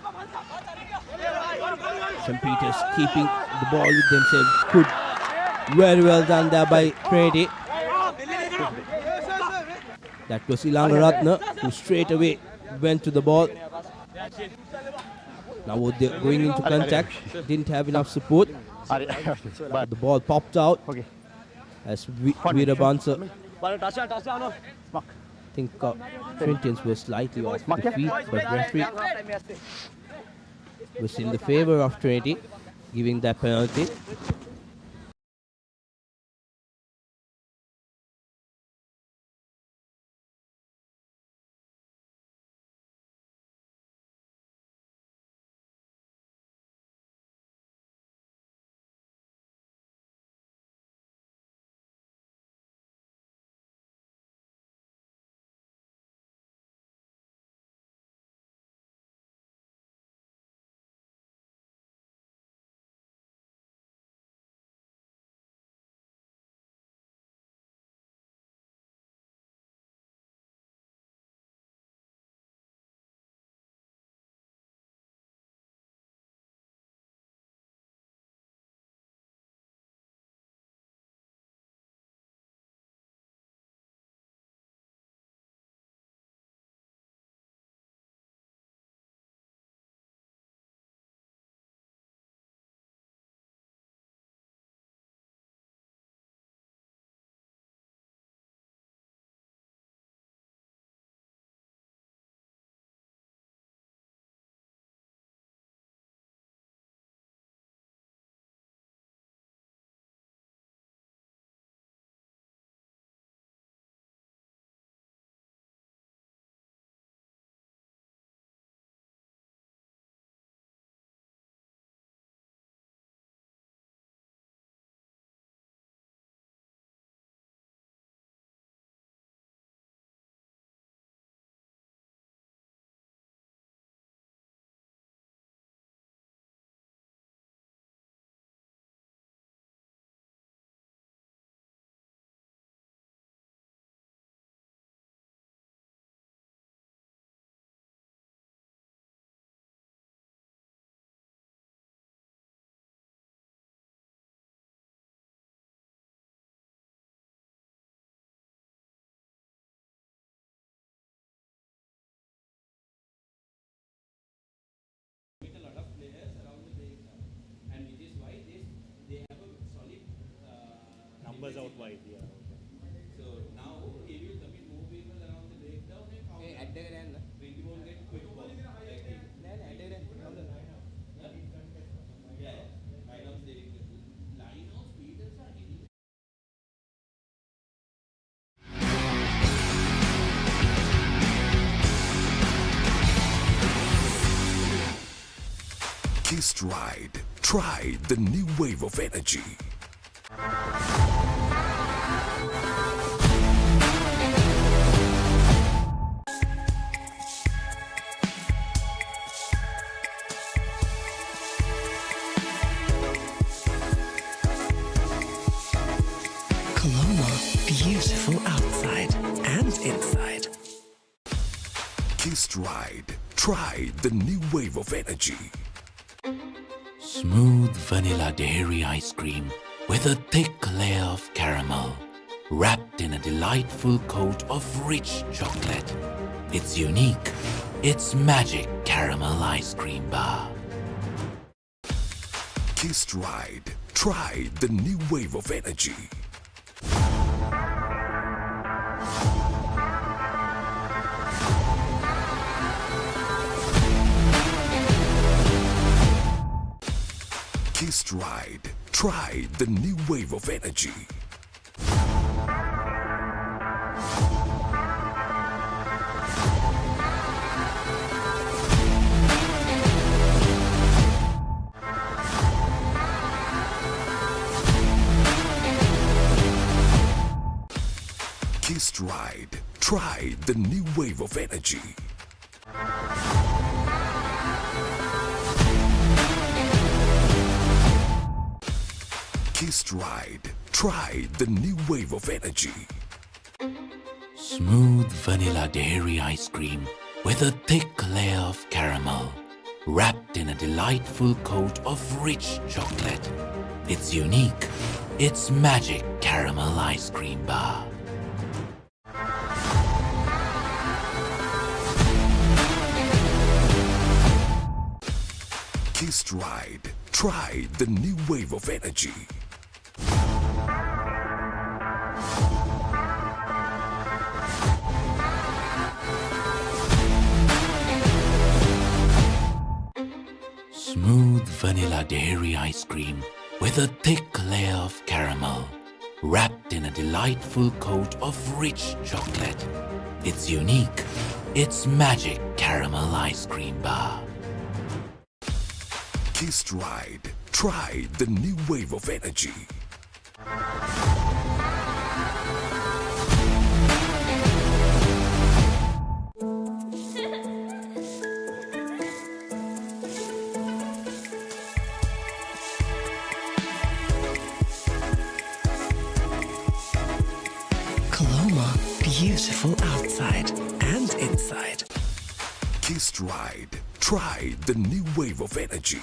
St. Peter's keeping the ball with themselves. Good. Very well done there by Trinity. That was Ilangaratna, who straight away went to the ball. Navodya going into contact. Didn't have enough support. The ball popped out as Veerabansa. I think Corinthians were slightly off the feet, but referee was in the favor of Trinity, giving that penalty. Numbers out wide, yeah. So now he will commit more people around the breakdown and we won't get quick ball. Kiss Ride. Try the new wave of energy. Coloma, beautiful outside and inside. Kiss Ride. Try the new wave of energy. Smooth vanilla dairy ice cream with a thick layer of caramel, wrapped in a delightful coat of rich chocolate. It's unique. It's magic caramel ice cream bar. Kiss Ride. Try the new wave of energy. Kiss Ride. Try the new wave of energy. Kiss Ride. Try the new wave of energy. Kiss Ride. Try the new wave of energy. Smooth vanilla dairy ice cream with a thick layer of caramel, wrapped in a delightful coat of rich chocolate. It's unique. It's magic caramel ice cream bar. Kiss Ride. Try the new wave of energy. Smooth vanilla dairy ice cream with a thick layer of caramel, wrapped in a delightful coat of rich chocolate. It's unique. It's magic caramel ice cream bar. Kiss Ride. Try the new wave of energy. Coloma, beautiful outside and inside. Kiss Ride. Try the new wave of energy.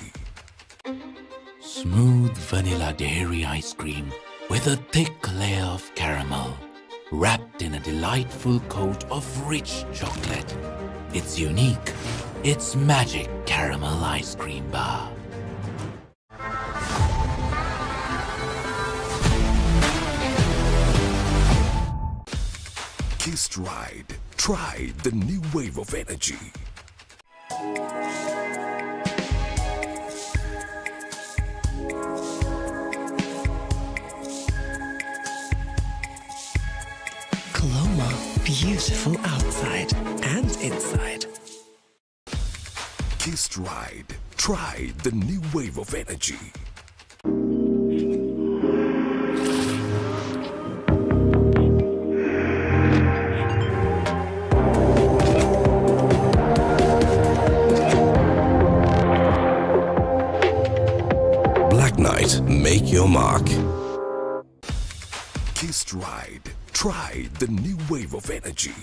Smooth vanilla dairy ice cream with a thick layer of caramel, wrapped in a delightful coat of rich chocolate. It's unique. It's magic caramel ice cream bar. Kiss Ride. Try the new wave of energy. Coloma, beautiful outside and inside. Kiss Ride. Try the new wave of energy. Black Knight, make your mark. Kiss Ride. Try the new wave of energy.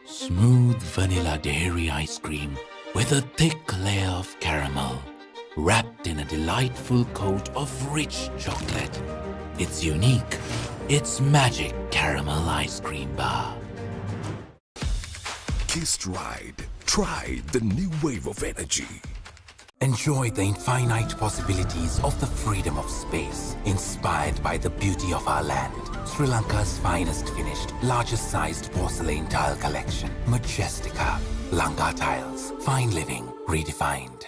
Smooth vanilla dairy ice cream with a thick layer of caramel, wrapped in a delightful coat of rich chocolate. It's unique. It's magic caramel ice cream bar. Kiss Ride. Try the new wave of energy. Enjoy the infinite possibilities of the freedom of space, inspired by the beauty of our land. Sri Lanka's finest finished, largest sized porcelain tile collection. Majestica. Lanka Tiles. Fine living redefined.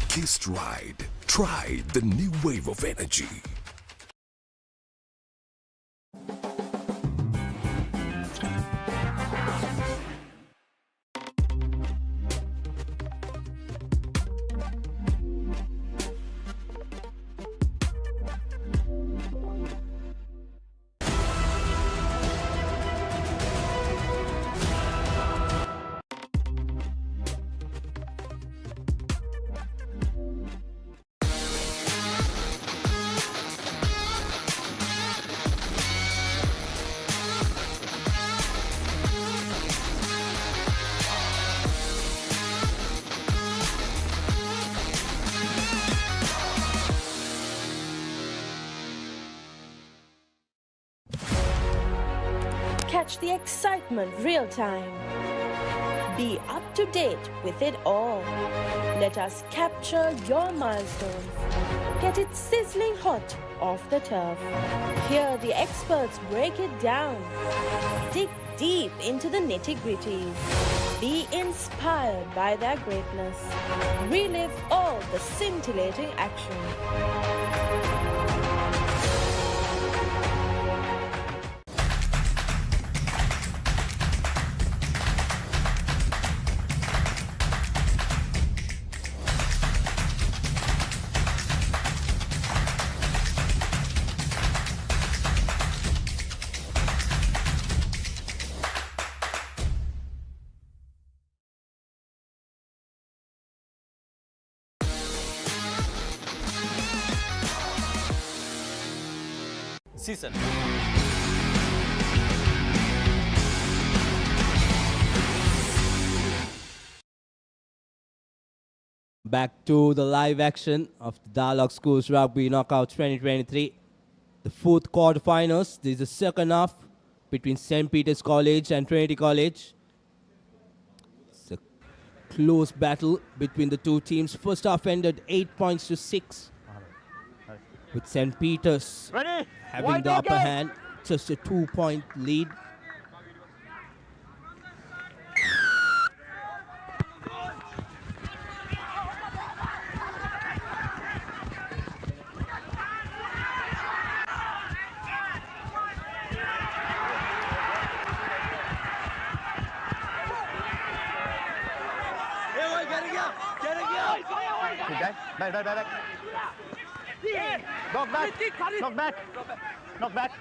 Kiss Ride. Try the new wave of energy. Catch the excitement real time. Be up to date with it all. Let us capture your milestones. Get it sizzling hot off the turf. Hear the experts break it down. Dig deep into the nitty-gritties. Be inspired by their greatness. Relive all the scintillating action. Season. Back to the live action of the Dialog Schools Rugby Knockout 2023. The fourth quarterfinals. This is the second half between St. Peter's College and Trinity College. It's a close battle between the two teams. First half ended 8 points to 6. With St. Peter's having the upper hand, just a 2-point lead. Back. Knock back. Knock back. Knock back.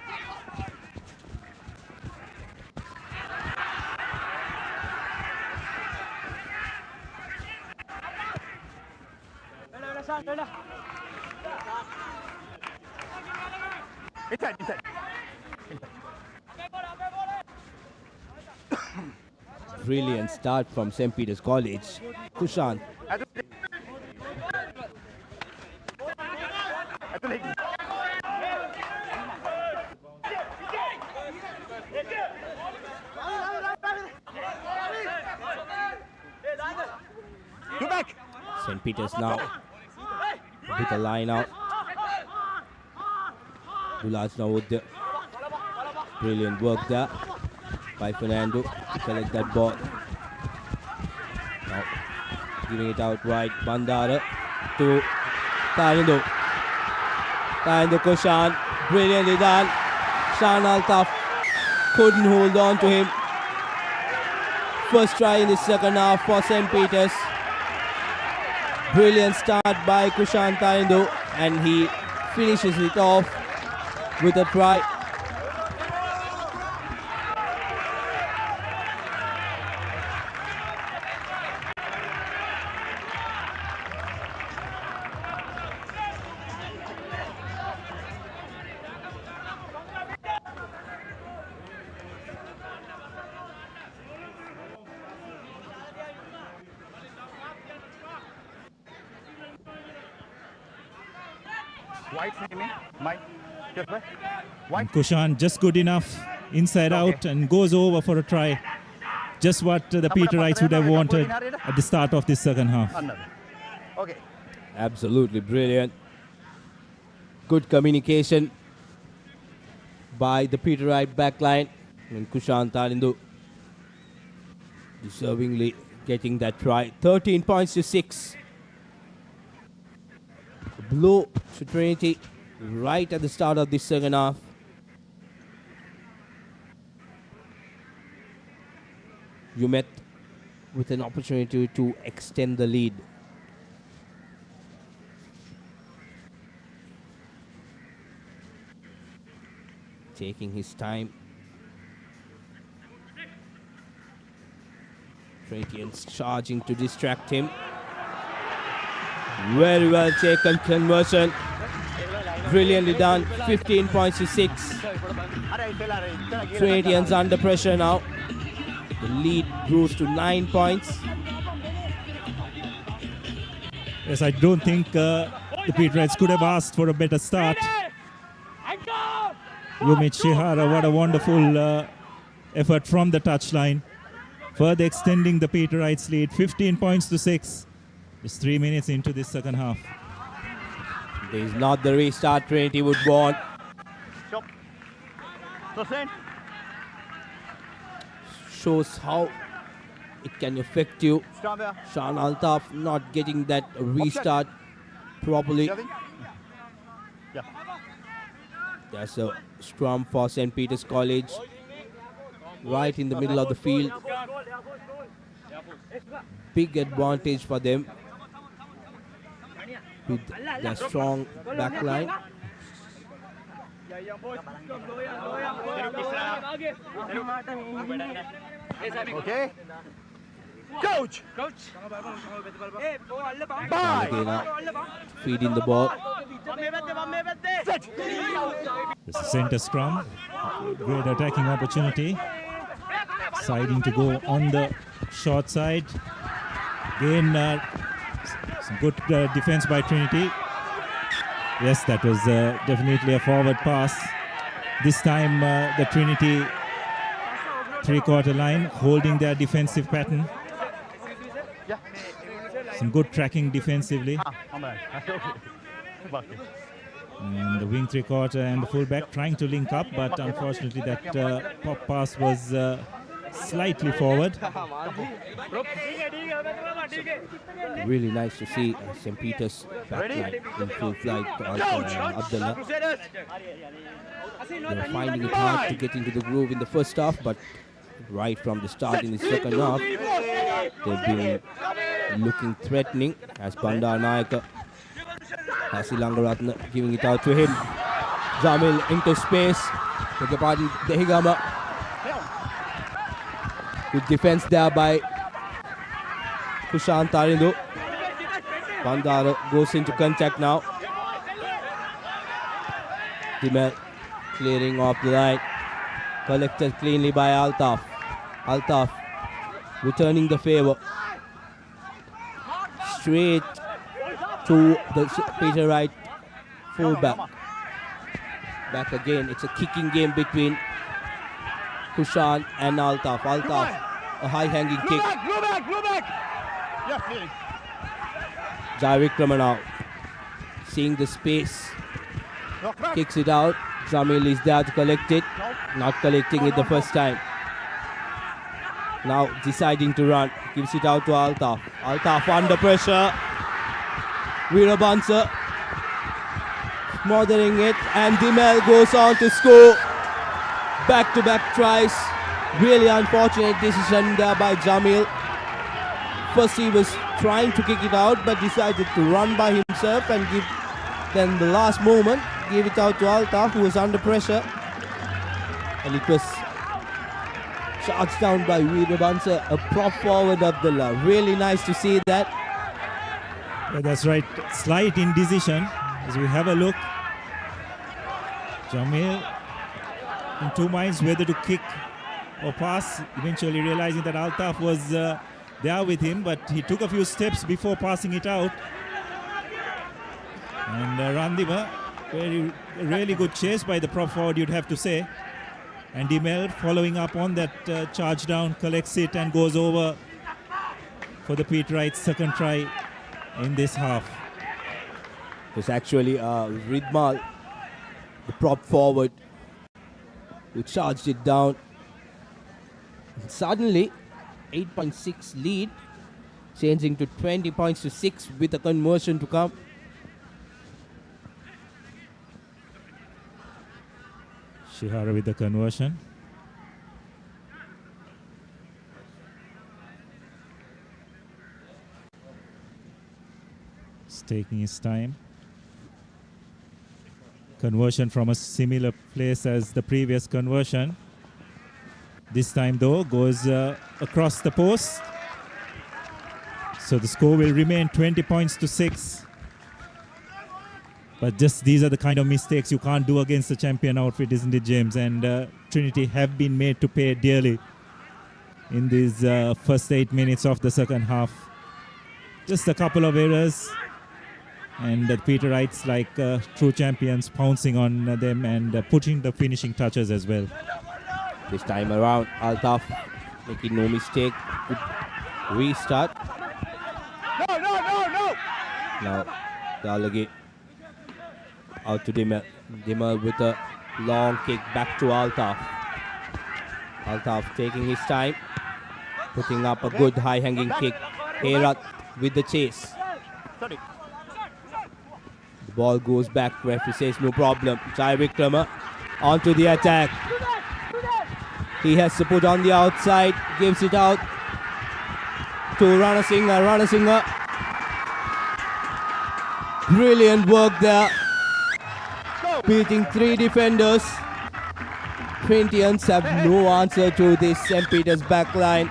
Inside. Brilliant start from St. Peter's College. Kushan. St. Peter's now with the line out. Dulaj now with the brilliant work there by Fernando to collect that ball. Now giving it out right. Bandara to Tarindo. Tarindo Kushan. Brilliantly done. Shan Altaf couldn't hold on to him. First try in the second half for St. Peter's. Brilliant start by Kushan Tarindo, and he finishes it off with a try. And Kushan just good enough inside out and goes over for a try. Just what the Peterites would have wanted at the start of this second half. Okay. Absolutely brilliant. Good communication by the Peterite backline, and Kushan Tarindo deservingly getting that try. 13 points to 6. A blow to Trinity right at the start of this second half. You met with an opportunity to extend the lead. Taking his time. Trinitians charging to distract him. Very well taken conversion. Brilliantly done. 15 points to 6. Trinitians under pressure now. The lead grows to 9 points. Yes, I don't think the Peterites could have asked for a better start. Yumit Shihara, what a wonderful effort from the touchline. further extending the Peterites lead, 15 points to 6. Just 3 minutes into this second half. This is not the restart Trinity would want. Stop. Sustained. Shows how it can affect you. Stand there. Shan Altaf not getting that restart properly. Yeah. There's a scrum for St. Peter's College right in the middle of the field. Big advantage for them with their strong back line. Okay. Coach. Feeding the ball. This is center scrum. Great attacking opportunity. Siding to go on the short side. Again, some good defense by Trinity. Yes, that was definitely a forward pass. This time the Trinity three-quarter line holding their defensive pattern. Some good tracking defensively. And the wing three-quarter and the fullback trying to link up, but unfortunately that pop pass was slightly forward. Really nice to see St. Peter's backline in full flight. Abdullah. They were finding it hard to get into the groove in the first half, but right from the start in the second half, they've been looking threatening as Bandar Nayaka Hasilangaratna giving it out to him. Jamil into space. Beg your pardon, Dehigama. Good defense there by Kushan Tarindu. Bandar goes into contact now. Dimel clearing off the line. Collected cleanly by Altaf. Altaf returning the favor. Straight to the Peterite fullback. Back again. It's a kicking game between Kushan and Altaf. Altaf, a high-hanging kick. Go back. Yeah, Javik Ramanau seeing the space. Kicks it out. Jamil is there to collect it. Not collecting it the first time. Now deciding to run. Gives it out to Altaf. Altaf under pressure. Veerabansa smothering it, and Dimel goes on to score. Back-to-back tries. Really unfortunate decision there by Jamil. First he was trying to kick it out, but decided to run by himself and then the last moment gave it out to Altaf, who was under pressure. And it was charged down by Veerabansa, a prop forward Abdullah. Really nice to see that. Yeah, that's right. Slight indecision as we have a look. Jamil in two minds whether to kick or pass, eventually realizing that Altaf was there with him, but he took a few steps before passing it out. And Randima, really good chase by the prop forward, you'd have to say. And Dimel following up on that charge down, collects it and goes over for the Peterites' second try in this half. It was actually Ridmal, the prop forward, who charged it down. And suddenly, 8.6 lead, changing to 20 points to 6 with a conversion to come. Shihara with the conversion. He's taking his time. Conversion from a similar place as the previous conversion. This time though goes across the post. So the score will remain 20 points to 6. But just these are the kind of mistakes you can't do against the champion outfit, isn't it, James? And Trinity have been made to pay dearly in these first 8 minutes of the second half. Just a couple of errors. And the Peterites, like true champions, pouncing on them and putting the finishing touches as well. This time around, Altaf making no mistake. Good restart. No! Now, Dialog out to Dimel. Dimel with a long kick back to Altaf. Altaf taking his time, putting up a good high-hanging kick. Herat with the chase. Sorry. The ball goes back. Referee says no problem. Jai Vikrama onto the attack. He has to put on the outside. Gives it out to Ranasinghe. Ranasinghe. Brilliant work there. Beating 3 defenders. Corinthians have no answer to this St. Peter's backline.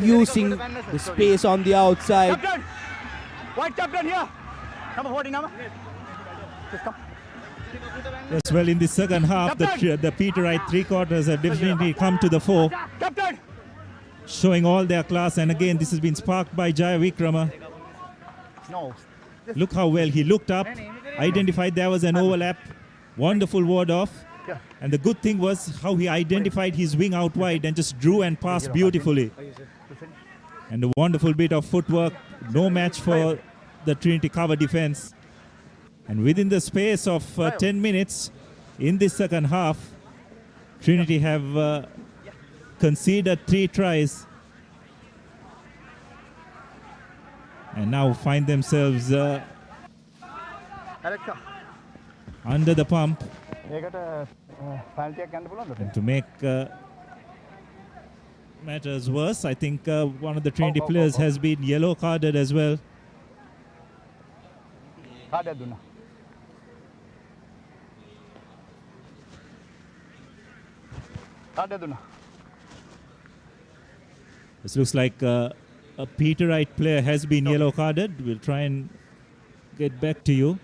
Using the space on the outside. Captain! White captain here! Number 14, number. Just come. Yes, well, in the second half, the Peterite three-quarters have definitely come to the fore, Captain! showing all their class. And again, this has been sparked by Jai Vikrama. No. Look how well he looked up, identified there was an overlap, wonderful ward off. And the good thing was how he identified his wing out wide and just drew and passed beautifully. And a wonderful bit of footwork, no match for the Trinity cover defense. And within the space of 10 minutes in this second half, Trinity have conceded 3 tries. And now find themselves under the pump. And to make matters worse, I think one of the Trinity players has been yellow carded as well. This looks like a Peterite player has been yellow carded. We'll try and get back to you.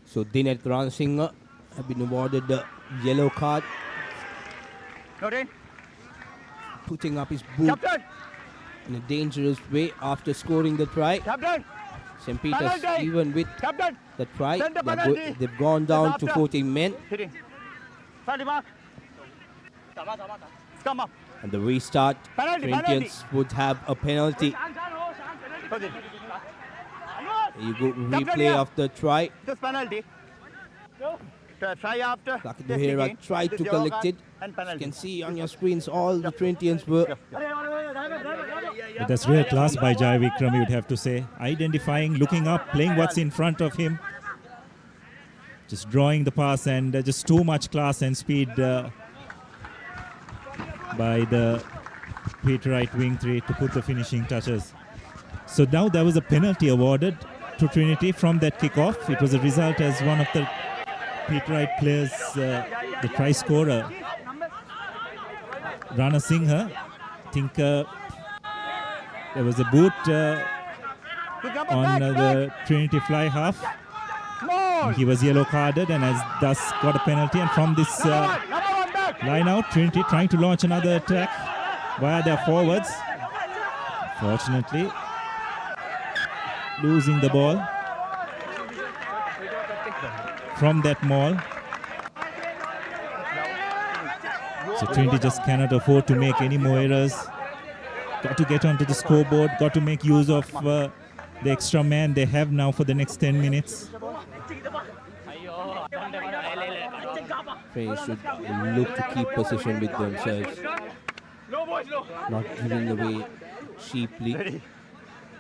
So Dinet Ranasinghe have been awarded the yellow card. Putting up his boot Captain! in a dangerous way after scoring the try. Captain! St. Peter's, Penalty! even with Captain! the try, Send the penalty! they've gone down to 14 men. Hitting. Penalty mark. Come up. And the restart, Penalty, Corinthians would have a penalty. There You go replay of the try. This penalty. Try after. Lakit Hera tried to collect it. You can see on your screens all the Corinthians were. But that's real class by Jai Vikram, you would have to say. Identifying, looking up, playing what's in front of him. Just drawing the pass and just too much class and speed by the Peterite wing 3 to put the finishing touches. So now there was a penalty awarded to Trinity from that kickoff. It was a result as one of the Peterite players, the try scorer, Ranasinghe. I think there was a boot on the Trinity fly half. And he was yellow carded and has thus got a penalty. And from this line out, Trinity trying to launch another attack via their forwards. Fortunately, losing the ball from that maul. So Trinity just cannot afford to make any more errors. Got to get onto the scoreboard, got to make use of the extra man they have now for the next 10 minutes. Players should look to keep possession with themselves, not giving away cheaply.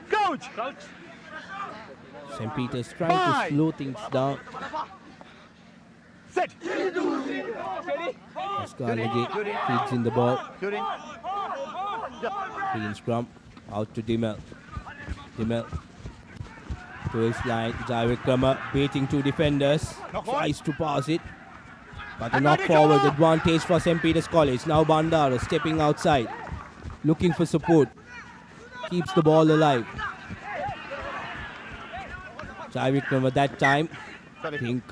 Coach! St. Peter's trying to slow things down. Set! Scarlegate feeds in the ball. Shooting. Free in scrum. Out to Dimel. Dimel to his line. Jai Vikrama beating 2 defenders. Tries to pass it. But a knock forward advantage for St. Peter's College. Now Bandara stepping outside. Looking for support. Keeps the ball alive. Jai Vikrama that time. I think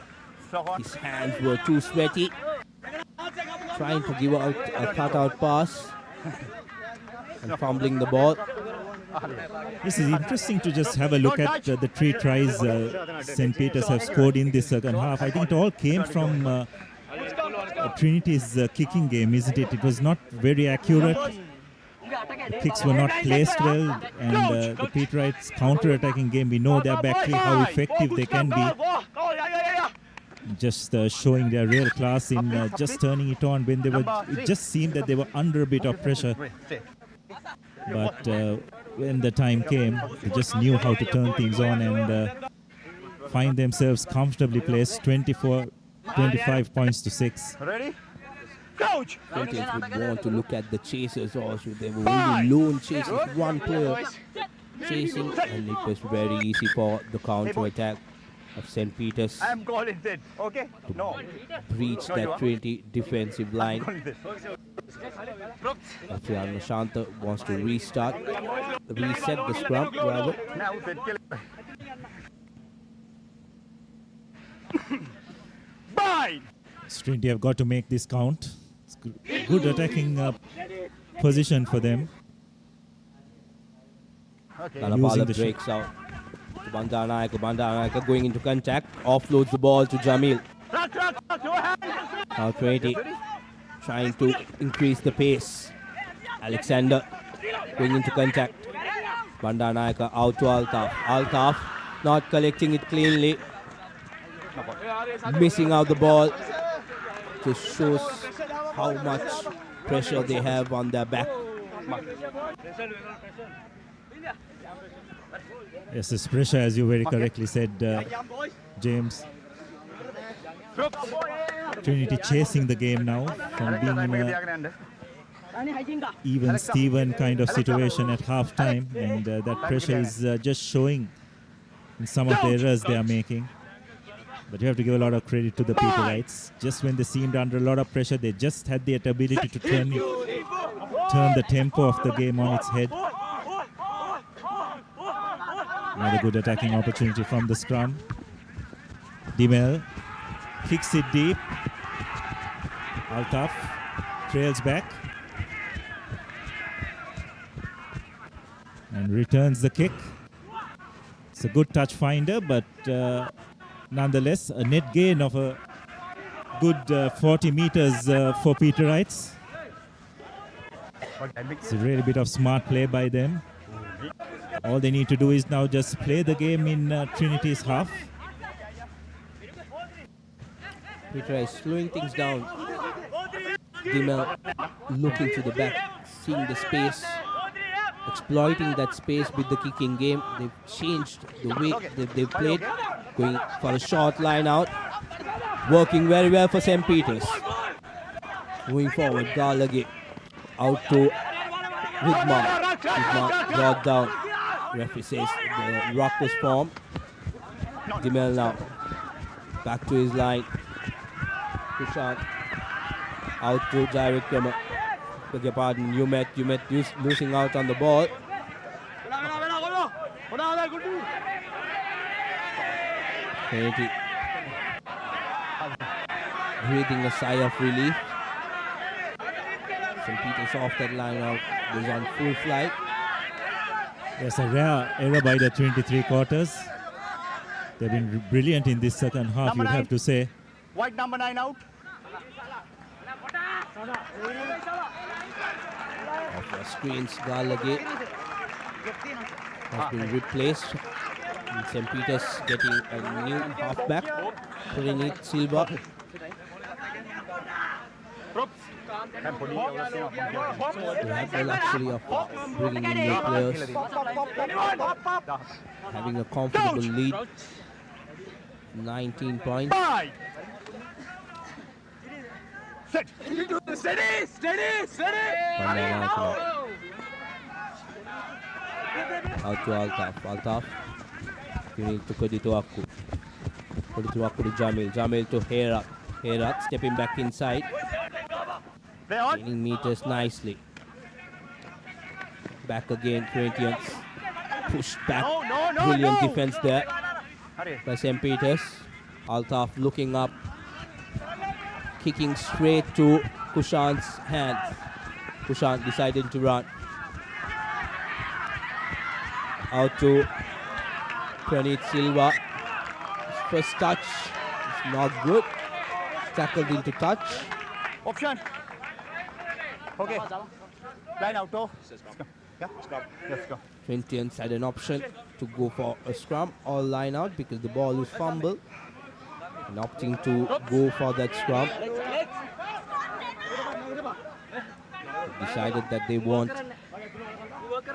his hands were too sweaty. Trying to give out a cutout pass. And fumbling the ball. This is interesting to just have a look at the 3 tries St. Peter's have scored in this second half. I think it all came from Trinity's kicking game, isn't it? It was not very accurate. The kicks were not placed well, and the Peterites' counter-attacking game, we know their back three, how effective they can be. Just showing their real class in just turning it on when they were. It just seemed that they were under a bit of pressure. But when the time came, they just knew how to turn things on and find themselves comfortably placed, 25 points to 6. Ready? Coach! Corinthians would want to look at the chasers also. They were only lone chasers, one player chasing, and it was very easy for the counter-attack of St. Peter's I am calling it, okay? No. breach that Trinity defensive line. Afiana Shanta wants to reset the scrum rather. Bye! Trinity have got to make this count. It's good attacking position for them. Kalapala breaks out. Bandanayaka going into contact, offloads the ball to Jamil. Now Trinity trying to increase the pace. Alexander going into contact. Bandanayaka out to Altaf. Altaf not collecting it cleanly. Missing out the ball. Just shows how much pressure they have on their back. Yes, this pressure, as you very correctly said, James. Trinity chasing the game now from being even Steven kind of situation at half time, and that pressure is just showing in some of the errors they are making. But you have to give a lot of credit to the Peterites. Just when they seemed under a lot of pressure, they just had the ability to turn the tempo of the game on its head. Another good attacking opportunity from the scrum. Dimel kicks it deep. Altaf trails back and returns the kick. It's a good touch finder, but nonetheless, a net gain of a good 40 meters for Peterites. It's a really bit of smart play by them. All they need to do is now just play the game in Trinity's half. Peter is slowing things down. Dimel looking to the back, seeing the space, exploiting that space with the kicking game. They've changed the way they've played, going for a short line out, working very well for St. Peter's. Moving forward, Dialog out to Widmark. Widmark brought down. Referee says the rock was formed. Dimel now back to his line. Kushan out to Jared Kramer. Beg your pardon, Umet losing out on the ball. Trinity breathing a sigh of relief. St. Peter's off that line out, goes on full flight. There's a rare error by the 23 quarters. They've been brilliant in this second half, you have to say. White number 9 out. Off the screens, Dialog has been replaced. And St. Peter's getting a new halfback, Trinity Silva. They have the luxury of bringing in new players, having a comfortable lead, 19 points. Out to Altaf. Altaf. You need to Kodituaku. Kodituaku to Jamil. Jamil to Herat. Herat stepping back inside. Gaining meters nicely. Back again, Corinthians. Pushed back. Brilliant defense there by St. Peter's. Altaf looking up. Kicking straight to Kushan's hands. Kushan decided to run. out to Pranit Silva. His first touch is not good. Tackled into touch. Option. Okay. Line out. Oh. Yeah. Let's go. Corinthians had an option to go for a scrum or line out because the ball was fumbled. And opting to go for that scrum. Decided that they want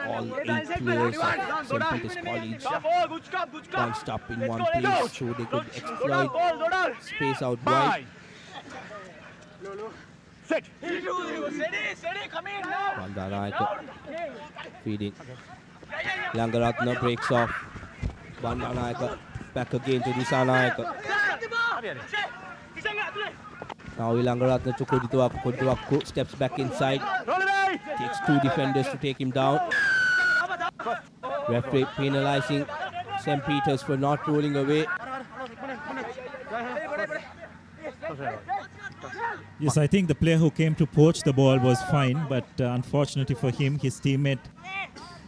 all 8 players of St. Peter's College bunched up in one place so they could exploit space out wide. Sit. Bandanayaka feeding. Langaratna breaks off. Bandanayaka back again to Disanayaka. Now Langaratna to Kodituaku. Kodituaku steps back inside. Takes 2 defenders to take him down. Referee penalizing St. Peter's for not rolling away. Yes, I think the player who came to poach the ball was fine, but unfortunately for him, his teammate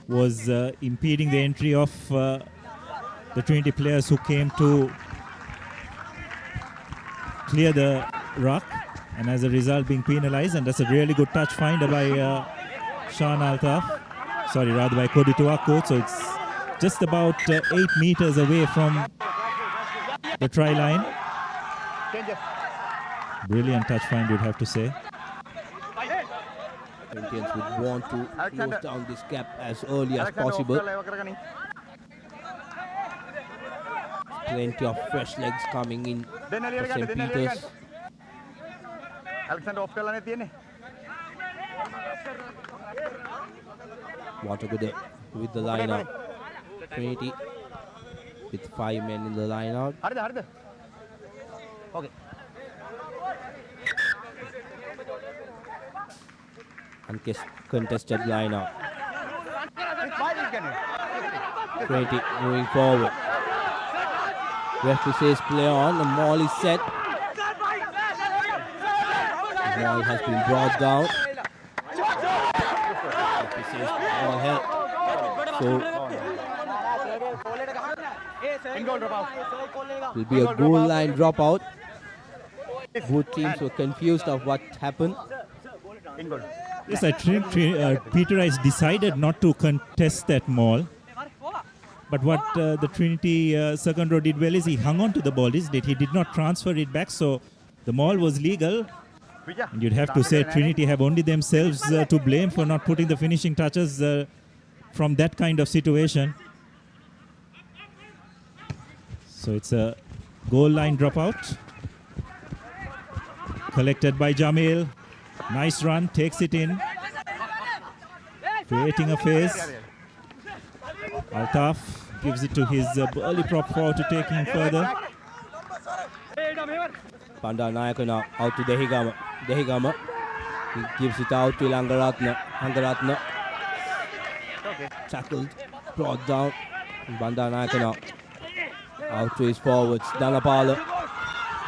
was impeding the entry of the Trinity players who came to clear the ruck, and as a result being penalized. And that's a really good touch finder by Sean Altaf, by Kodi Tuako. So it's just about 8 meters away from the try line. Brilliant touch find, you'd have to say. Corinthians would want to close down this gap as early as possible. Plenty of fresh legs coming in for St. Peter's. Want to go with the line out. Trinity with 5 men in the line out. Okay. Uncontested line out. Trinity moving forward. Referee says play on. The maul is set. The ball has been brought down. Referee says ball held. So will be a goal line dropout. Both teams were confused of what happened. Yes, I think Peter has decided not to contest that maul. But what the Trinity second row did well is he hung on to the ball. He did not transfer it back, so the maul was legal. And you'd have to say Trinity have only themselves to blame for not putting the finishing touches from that kind of situation. So it's a goal line dropout. Collected by Jamil. Nice run, takes it in. Creating a phase. Altaf gives it to his early prop forward to take him further. Bandanayaka now out to Dehigama. Dehigama. He gives it out to Langaratna. Langaratna. Tackled, brought down. Bandanayaka now out to his forwards. Dhanapala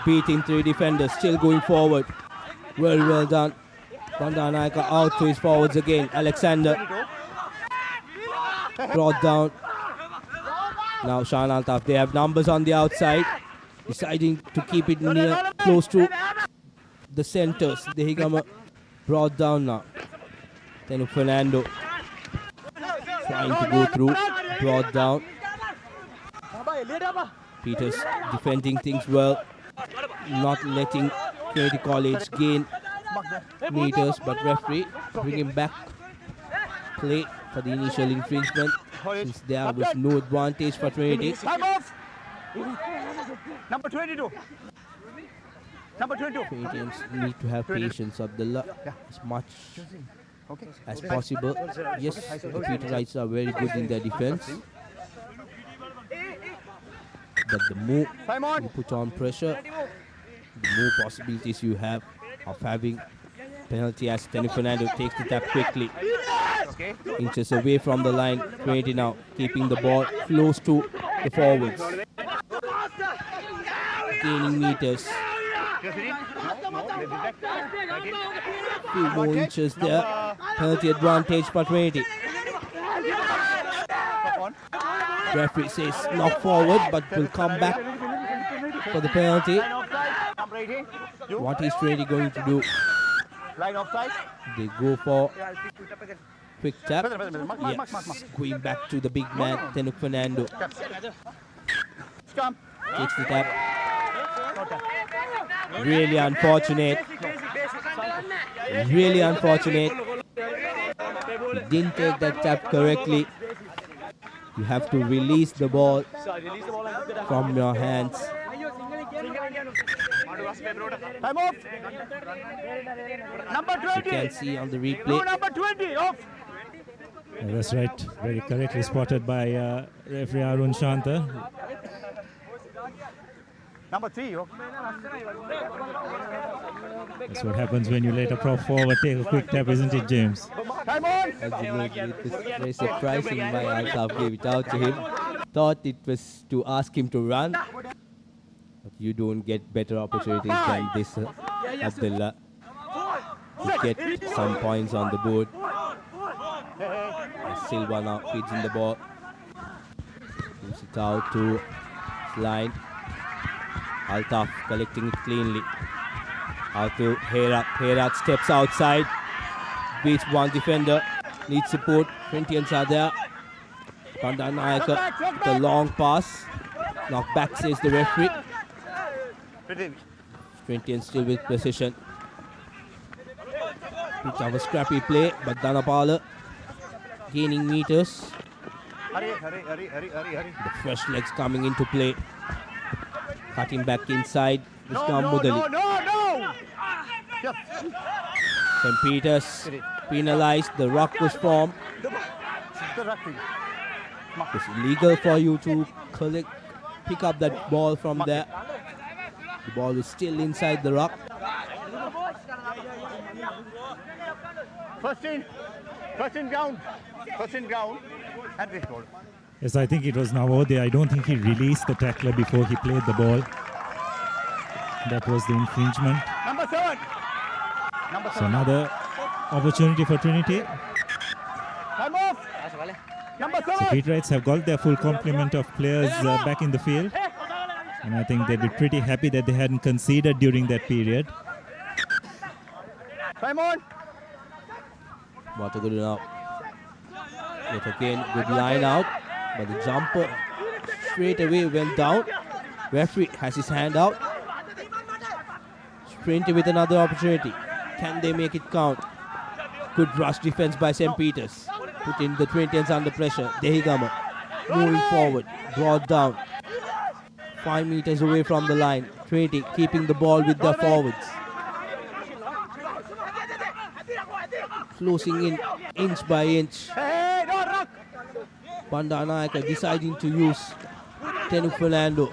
beating 3 defenders, still going forward. Well done. Bandanayaka out to his forwards again. Alexander brought down. Now Shan Altaf, they have numbers on the outside, deciding to keep it near, close to the centers. Dehigama brought down now. Then Fernando trying to go through, brought down. Peters defending things well, not letting Trinity College gain meters, but referee bringing back play for the initial infringement since there was no advantage for Trinity. Time off. Number 22. Number 22. Trinitians need to have patience of the luck as much as possible. Yes, the Peterites are very good in their defense, but the more you put on pressure, the more possibilities you have of having penalty, as Tenny Fernando takes the tap quickly. Inches away from the line. Trinity now keeping the ball close to the forwards. Gaining meters. Few more inches there. Penalty advantage for Trinity. Referee says knock forward, but will come back for the penalty. What is Trinity going to do? Line offside. They go for quick tap. Yes, going back to the big man, Tenuk Fernando. Takes the tap. Really unfortunate. Really unfortunate. He didn't take that tap correctly. You have to release the ball from your hands. Time off. Number 20. You can see on the replay. Number 20 off. That's right. Very correctly spotted by referee Arun Shanta. Number 3. Oh. That's what happens when you let a prop forward take a quick tap, isn't it, James? Time on. Absolutely. It was very surprising why Altaf gave it out to him. Thought it was to ask him to run. But you don't get better opportunities than this, Abdullah. To get some points on the board. And Silva now feeds in the ball. Gives it out to line. Altaf collecting it cleanly. Out to Herat. Herat steps outside. Beats one defender. Needs support. Corinthians are there. Pandanayaka, the long pass. Knock back, says the referee. Corinthians still with precision. Bit of a scrappy play, but Dhanapala gaining meters. The fresh legs coming into play. Cutting back inside. No. St. Peters penalized. The ruck was formed. It's illegal for you to pick up that ball from there. The ball is still inside the ruck. First in ground. And this goal. Yes, I think it was Navodaya. I don't think he released the tackler before he played the ball. That was the infringement. Number 7. So another opportunity for Trinity. Time off. Number 7. So Peterites have got their full complement of players back in the field. And I think they'd be pretty happy that they hadn't conceded during that period. Time on. What a good enough. Yet again, good line out. But the jumper straight away went down. Referee has his hand out. Trinity with another opportunity. Can they make it count? Good rush defense by St. Peters. Putting the Corinthians under pressure. Dehigama moving forward. Brought down. 5 meters away from the line. Trinity keeping the ball with their forwards. Closing in inch by inch. Pandanayaka deciding to use Tenuk Fernando.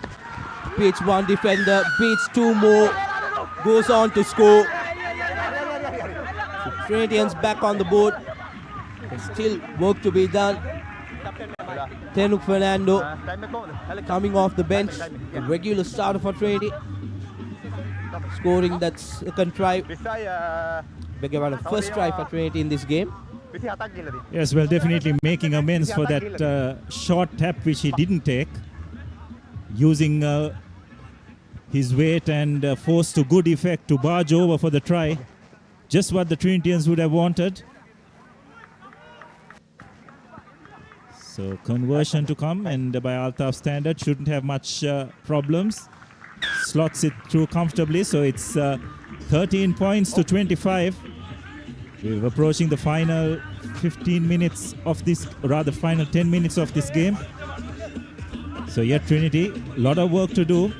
Beats one defender, beats two more. Goes on to score. So Trinitians back on the board. There's still work to be done. Tenuk Fernando coming off the bench. A regular starter for Trinity. Scoring that second try. First try for Trinity in this game. Yes, well, definitely making amends for that short tap which he didn't take. Using his weight and force to good effect to barge over for the try. Just what the Trinitians would have wanted. So conversion to come, and by Altaf standard shouldn't have much problems. Slots it through comfortably, so it's 13 points to 25. We're approaching the final 15 minutes of this, rather final 10 minutes of this game. So yet Trinity, a lot of work to do.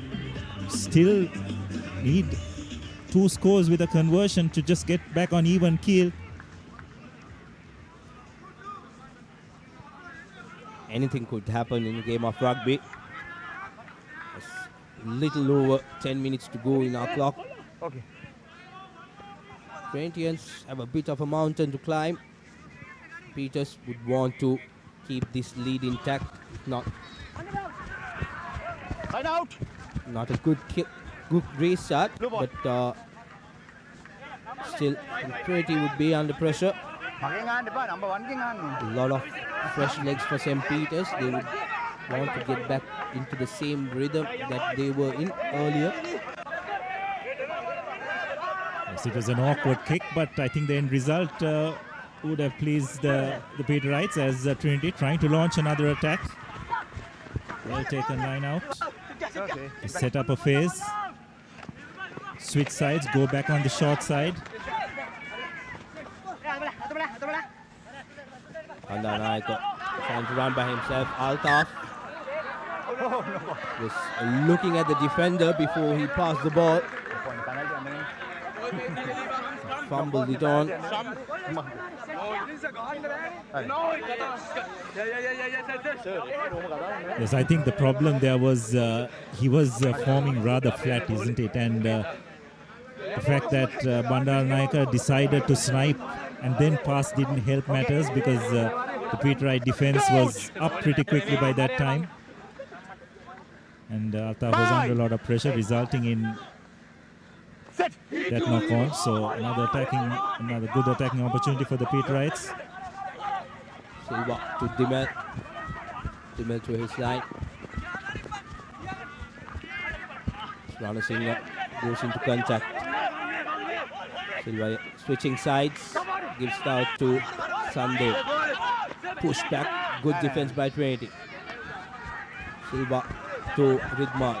Still need 2 scores with a conversion to just get back on even keel. Anything could happen in a game of rugby. A little over 10 minutes to go in our clock. Okay. Corinthians have a bit of a mountain to climb. Peters would want to keep this lead intact. Not a good race start, but still Trinity would be under pressure. A lot of fresh legs for St. Peters. They would want to get back into the same rhythm that they were in earlier. Yes, it was an awkward kick, but I think the end result would have pleased the Peterites as Trinity trying to launch another attack. Well taken line out. They set up a phase. Switch sides, go back on the short side. Bandanaika trying to run by himself. Altaf was looking at the defender before he passed the ball. Fumbled it on. Yes, I think the problem there was he was forming rather flat, isn't it? And the fact that Bandaranaike decided to snipe and then pass didn't help matters because the Peterite defense was up pretty quickly by that time. And Altaf was under a lot of pressure, resulting in that knock on. So another good attacking opportunity for the Peterites. Silva to Dimel. Dimel to his line. Rana Singh goes into contact. Silva switching sides. Gives it out to Sunday. Push back. Good defense by Trinity. Silva to Ridma.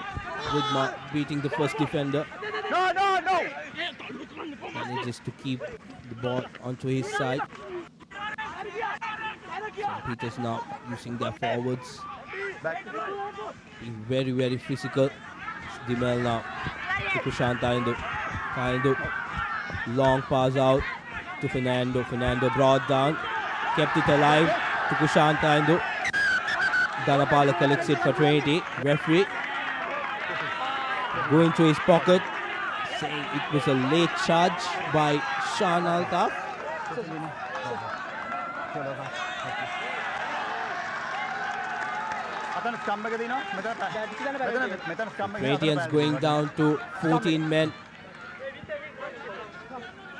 Ridma beating the first defender. No! Manages to keep the ball onto his side. St. Peter's now using their forwards. Being very, very physical. Dimel now to Kushanta Indu. Long pass out to Fernando. Fernando brought down. Kept it alive to Kushanta Indu. Dhanapala collects it for Trinity. Referee going to his pocket, saying it was a late charge by Sean Altaf. Radiance going down to 14 men.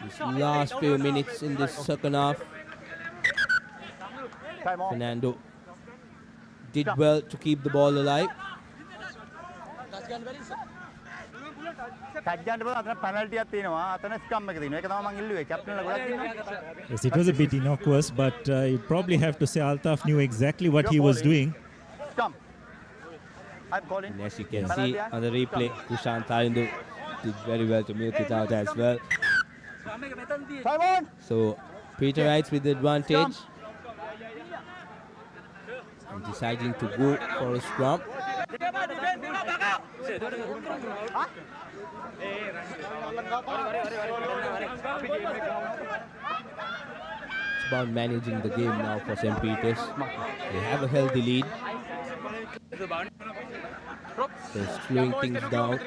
These last few minutes in this second half. Fernando did well to keep the ball alive. Yes, it was a bit innocuous, but you probably have to say Altaf knew exactly what he was doing. And as you can see on the replay, Kushant Tarindu did very well to milk it out as well. So Peterites with the advantage and deciding to go for a scrum. It's about managing the game now for St. Peter's. They have a healthy lead. They're slowing things down.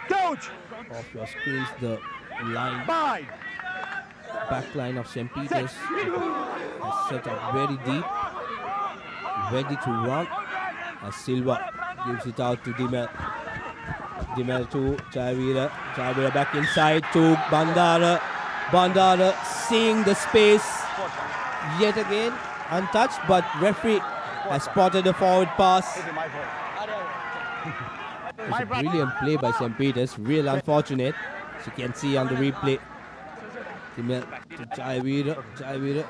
Coach! Off your screens, the line, back line of St. Peter's has set up very deep, ready to run. As Silva gives it out to Dimel. Dimel to Jayavira. Jayavira back inside to Bandara. Bandara seeing the space yet again, untouched, but referee has spotted a forward pass. It was a brilliant play by St. Peter's, real unfortunate, as you can see on the replay. Dimel to Jayavira. Jayavira.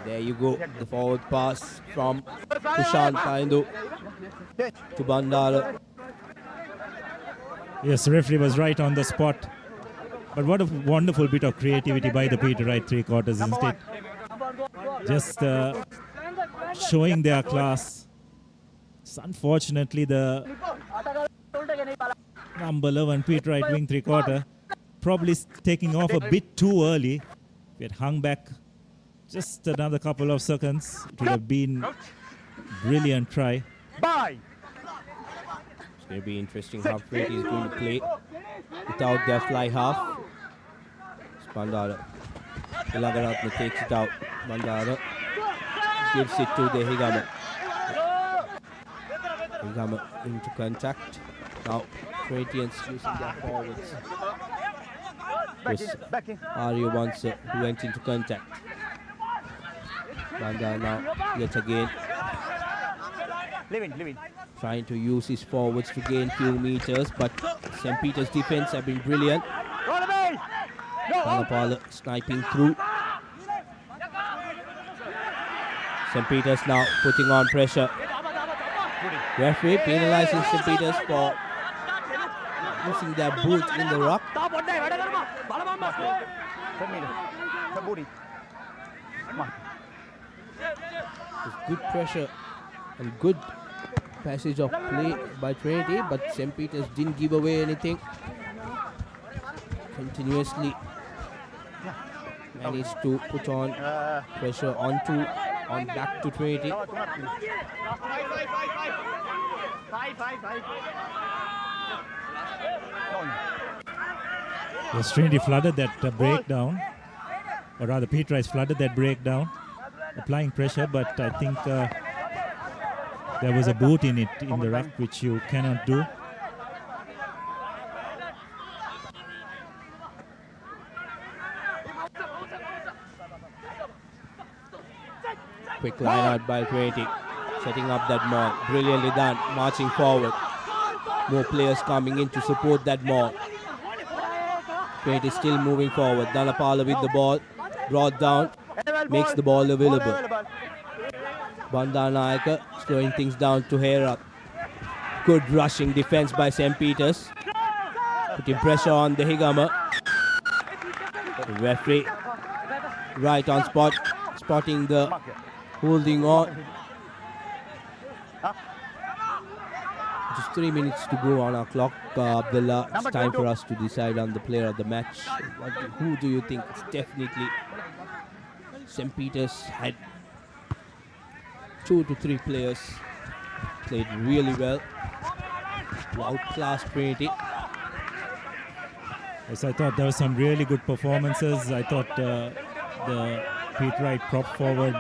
There you go, the forward pass from Kushan Taindu to Bandara. Yes, the referee was right on the spot. But what a wonderful bit of creativity by the Peterite three quarters, isn't it? Just showing their class. So unfortunately, the number 11 Peterite wing three quarter probably taking off a bit too early. If he had hung back just another couple of seconds, it would have been a brilliant try. It's going to be interesting how Trinity is going to play without their fly half. It's Bandara. Ilagaratna takes it out. Bandara gives it to the Higama. Higama into contact. Now Trinitians using their forwards. It was Arya once who went into contact. Bandar now yet again trying to use his forwards to gain few meters, but St. Peter's defense have been brilliant. Dhanapala sniping through. St. Peter's now putting on pressure. Referee penalizing St. Peter's for using their boot in the ruck. Good pressure and good passage of play by Trinity, but St. Peter's didn't give away anything. Continuously managed to put on pressure on back to Trinity. Yes, Trinity flooded that breakdown, or rather Pete Rice flooded that breakdown, applying pressure, but I think there was a boot in it in the ruck, which you cannot do. Quick line out by Trinity, setting up that maul. Brilliantly done, marching forward. More players coming in to support that maul. Trinity still moving forward. Dhanapala with the ball, brought down, makes the ball available. Bandar Nayaka slowing things down to Herat. Good rushing defense by St. Peter's, putting pressure on the Higama. The referee right on spot, spotting the holding on. Just 3 minutes to go on our clock, Abdullah. It's time for us to decide on the player of the match. Who do you think? It's definitely St. Peter's had 2 to 3 players played really well. Outclassed Trinity. Yes, I thought there were some really good performances. I thought the Pete Wright prop forward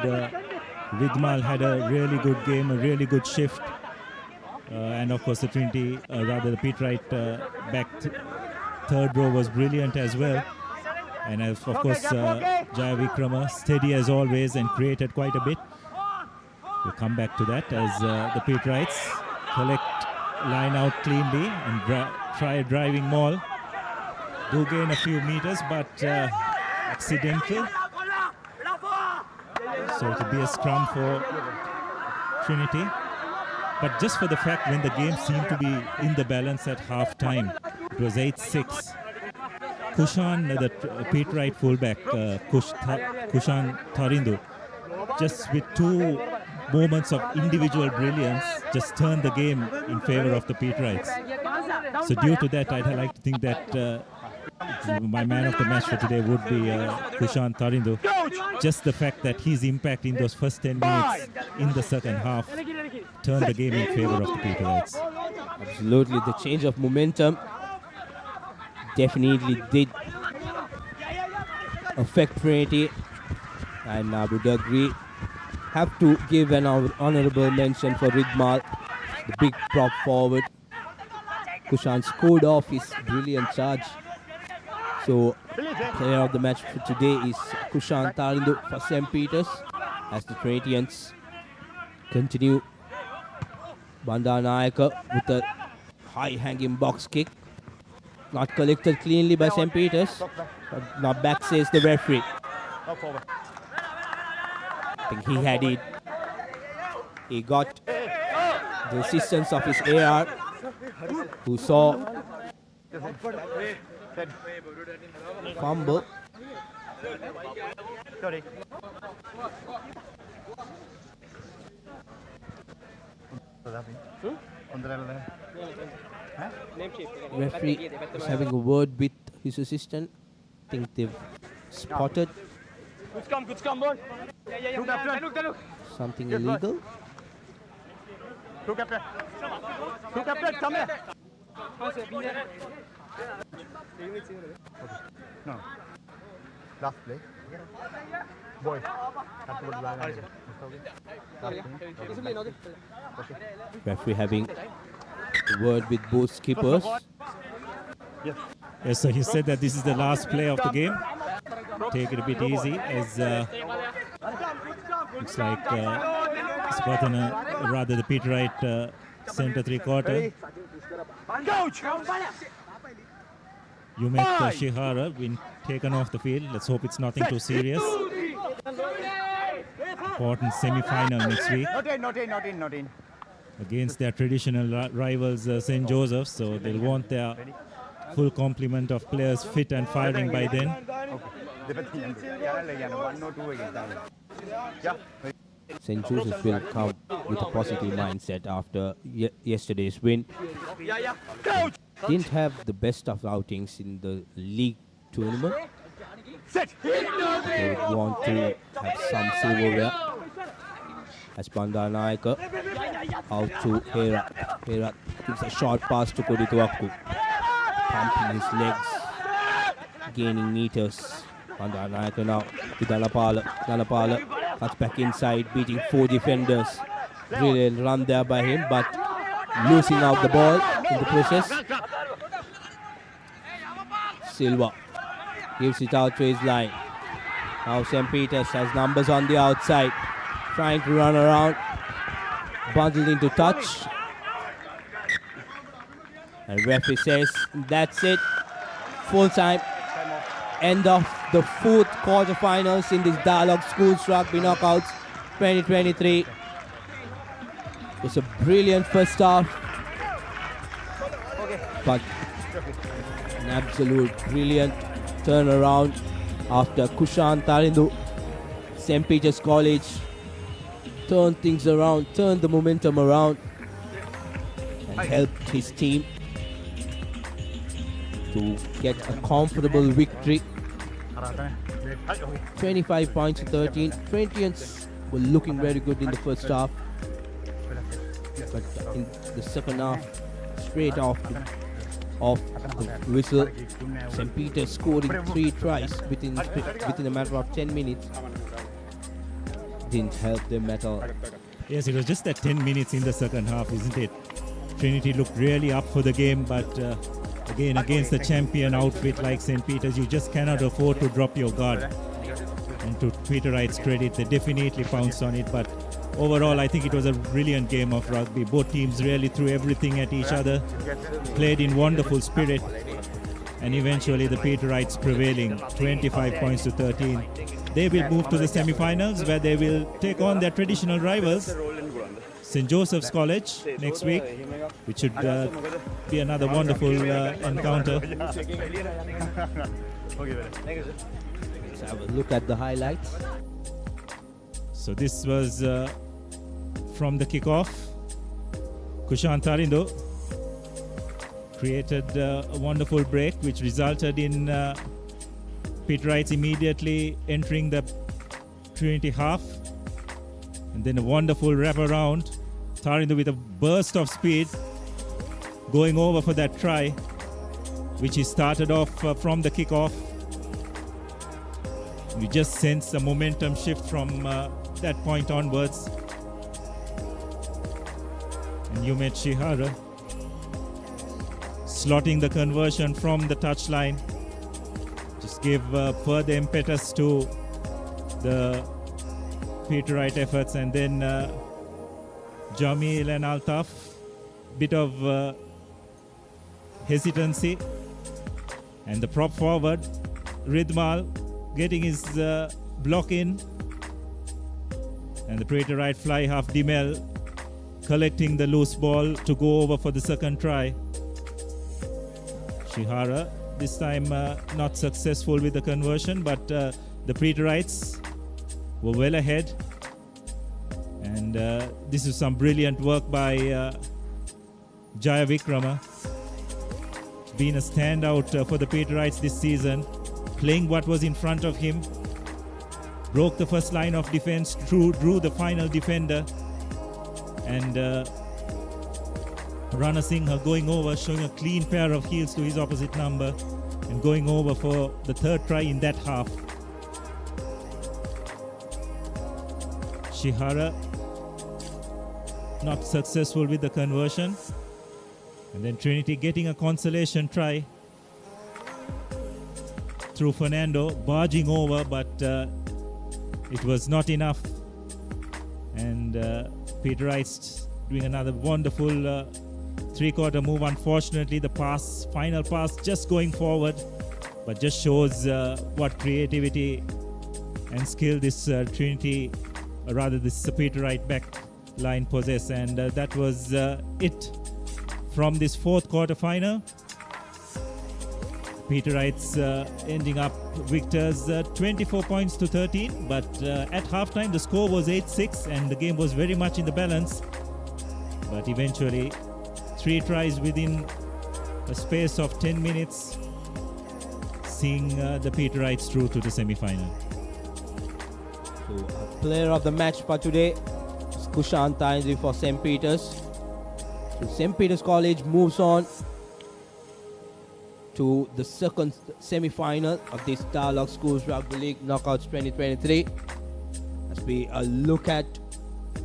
Vidmal had a really good game, a really good shift. And of course the Trinity, rather the Pete Wright back third row was brilliant as well. And of course Jaya Vikrama steady as always and created quite a bit. We'll come back to that as the Pete Wrights collect line out cleanly and try a driving maul. Do gain a few meters, but accidental. So it will be a scrum for Trinity. But just for the fact when the game seemed to be in the balance at half time, it was 8-6. Kushan, the Pete Wright fullback, Kushan Tarindu, just with 2 moments of individual brilliance, just turned the game in favor of the Pete Wrights. So due to that, I'd like to think that my man of the match for today would be Kushan Tarindu. Just the fact that his impact in those first 10 minutes in the second half turned the game in favor of the Pete Wrights. Absolutely, the change of momentum definitely did affect Trinity, and I would agree. Have to give an honorable mention for Ridmal, the big prop forward. Kushan scored off his brilliant charge. So, player of the match for today is Kushan Tarindu for St. Peter's as the Trinitians continue. Bandar Nayaka with a high hanging box kick. Not collected cleanly by St. Peter's. But now back, says the referee. I think he had it. He got the assistance of his AR, who saw fumble. Referee is having a word with his assistant. I think they've spotted something illegal. No. Last play. Boy. Referee having a word with both skippers. Yes, so he said that this is the last play of the game. Take it a bit easy as Looks like Spatana, rather the Peterite center three-quarter. Yumet Shihara been taken off the field. Let's hope it's nothing too serious. Important semi-final next week. Not in. Against their traditional rivals St. Joseph's, so they'll want their full complement of players fit and firing by then. St. Joseph's will come with a positive mindset after yesterday's win. Didn't have the best of outings in the league tournament. They want to have some silverware. As Bandanayaka out to Hera. Hera gives a short pass to Kodituaku. Pumping his legs, gaining meters. Bandanayaka now to Dhanapala. Dhanapala cuts back inside, beating 4 defenders. Brilliant run there by him, but losing out the ball in the process. Silva gives it out to his line. Now St. Peter's has numbers on the outside. Trying to run around, bundled into touch. And referee says, that's it. Full time. End of the 4th quarterfinals in this Dialog Schools Rugby Knockouts 2023. It was a brilliant first half. But an absolute brilliant turnaround after Kushan Tarindu. St. Peter's College turned things around, turned the momentum around, and helped his team to get a comfortable victory. 25 points to 13. Trentians were looking very good in the first half, but in the second half, straight off the whistle, St. Peter's scoring 3 tries within a matter of 10 minutes. Didn't help them at all. Yes, it was just that 10 minutes in the second half, isn't it? Trinity looked really up for the game, but again, against the champion outfit like St. Peter's, you just cannot afford to drop your guard. And to Peterite's credit, they definitely pounced on it, but overall, I think it was a brilliant game of rugby. Both teams really threw everything at each other, played in wonderful spirit, and eventually the Peterites prevailing, 25 points to 13. They will move to the semi-finals where they will take on their traditional rivals, St. Joseph's College, next week, which should be another wonderful encounter. Let's have a look at the highlights. So this was from the kickoff. Kushan Tarindo created a wonderful break which resulted in Peterites immediately entering the Trinity half, and then a wonderful wraparound. Tarindo with a burst of speed going over for that try, which he started off from the kickoff. We just sense a momentum shift from that point onwards. And Yumet Shihara slotting the conversion from the touchline. Just give further impetus to the Peterite efforts, and then Jamil and Altaf, bit of hesitancy, and the prop forward Ridmal getting his block in, and the Peterite fly half Dimel collecting the loose ball to go over for the second try. Shihara this time not successful with the conversion, but the Peterites were well ahead, and this is some brilliant work by Jaya Vikrama. Been a standout for the Peterites this season, playing what was in front of him, broke the first line of defense, drew the final defender, and Rana Singha going over, showing a clean pair of heels to his opposite number, and going over for the third try in that half. Shihara not successful with the conversion, and then Trinity getting a consolation try through Fernando, barging over, but it was not enough And Peterites doing another wonderful three-quarter move. Unfortunately, the final pass just going forward, but just shows what creativity and skill this Trinity, this Peterite back line possess. And that was it from this fourth quarter final. Peterites ending up victors 24 points to 13, but at halftime the score was 8-6 and the game was very much in the balance. But eventually 3 tries within a space of 10 minutes, seeing the Peterites through to the semi-final. So, player of the match for today is Kushan Tainri for St. Peter's. So St. Peter's College moves on to the second semi-final of this Dialog Schools Rugby League Knockouts 2023. As we look at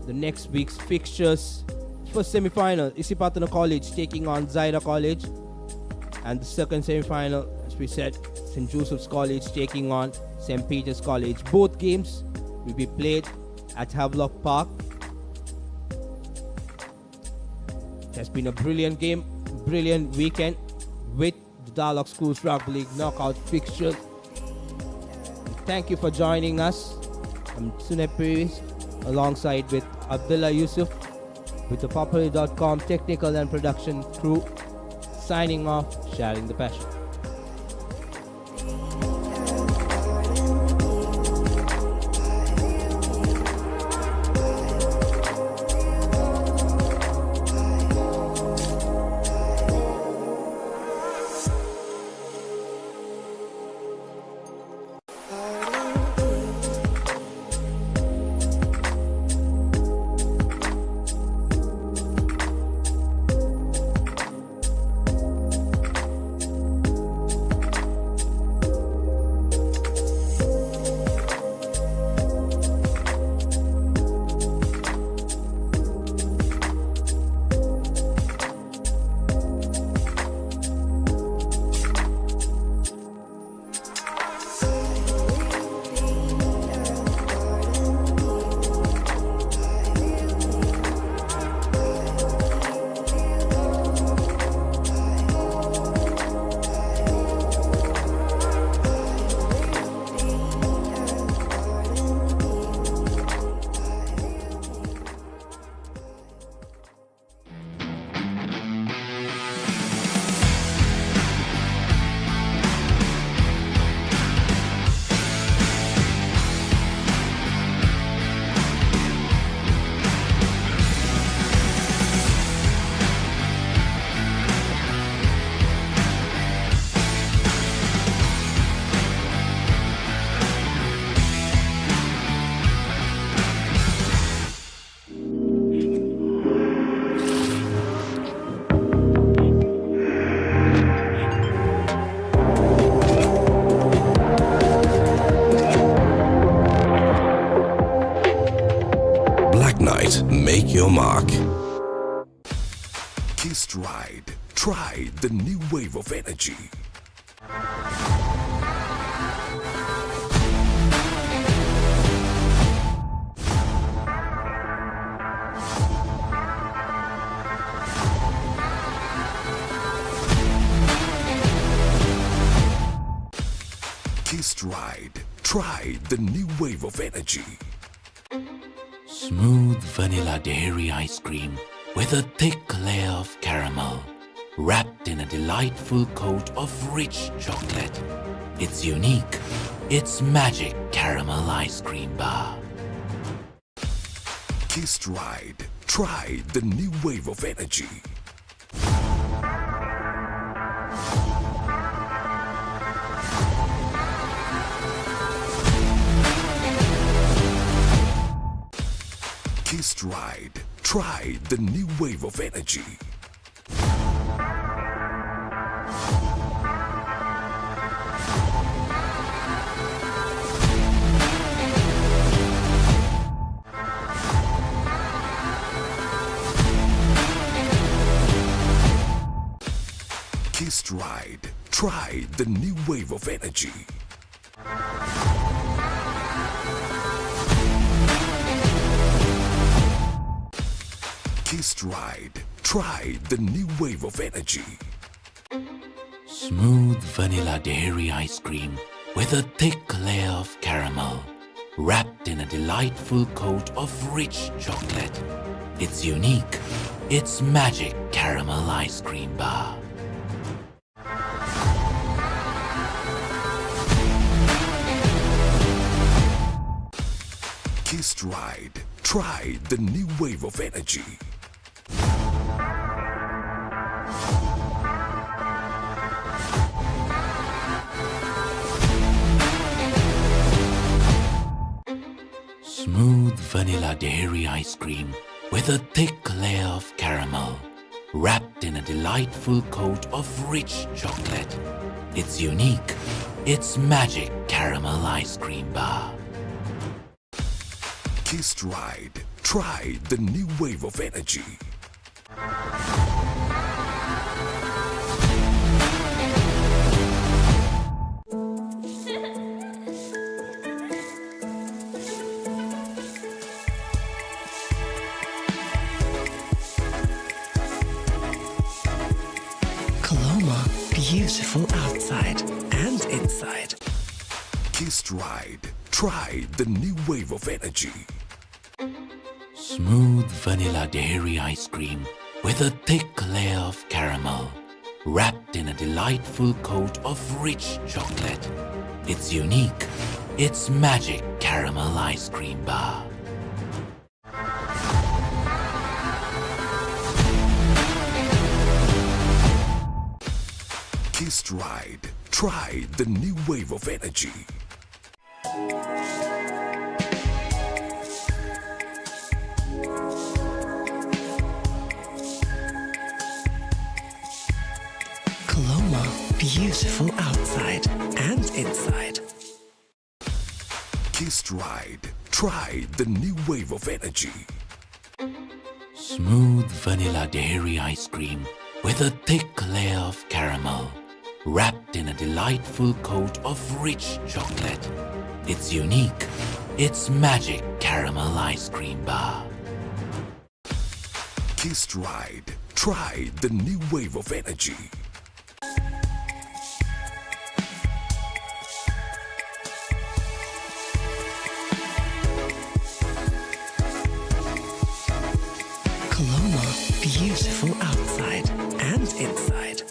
the next week's fixtures. First semi-final, Isipatana College taking on Zaira College. And the second semi-final, as we said, St. Joseph's College taking on St. Peter's College. Both games will be played at Havelock Park. It has been a brilliant game, brilliant weekend with the Dialog Schools Rugby League Knockout fixture. Thank you for joining us. I'm Sunep Peris alongside with Abdullah Yusuf with the Papare.com technical and production crew. Signing off, sharing the passion. Make your mark. Kiss Ride. Try the new wave of energy. Kiss Ride. Try the new wave of energy. Smooth vanilla dairy ice cream with a thick layer of caramel, wrapped in a delightful coat of rich chocolate. It's unique. It's magic caramel ice cream bar. Kiss Ride. Try the new wave of energy. Kiss Ride. Try the new wave of energy. Kiss Ride. Try the new wave of energy. Taste Ride. Try the new wave of energy. Smooth vanilla dairy ice cream with a thick layer of caramel, wrapped in a delightful coat of rich chocolate. It's unique. It's magic caramel ice cream bar. Taste Ride. Try the new wave of energy. Smooth vanilla dairy ice cream with a thick layer of caramel, wrapped in a delightful coat of rich chocolate. It's unique. It's magic caramel ice cream bar. Taste Ride. Try the new wave of energy. Coloma, beautiful outside and inside. Taste Ride. Try the new wave of energy. Smooth vanilla dairy ice cream with a thick layer of caramel, wrapped in a delightful coat of rich chocolate. It's unique. It's magic caramel ice cream bar. Taste Ride. Try the new wave of energy. Coloma, beautiful outside and inside. Taste Ride. Try the new wave of energy. Smooth vanilla dairy ice cream with a thick layer of caramel, wrapped in a delightful coat of rich chocolate. It's unique. It's magic caramel ice cream bar. Taste Ride. Try the new wave of energy. Coloma, beautiful outside and inside.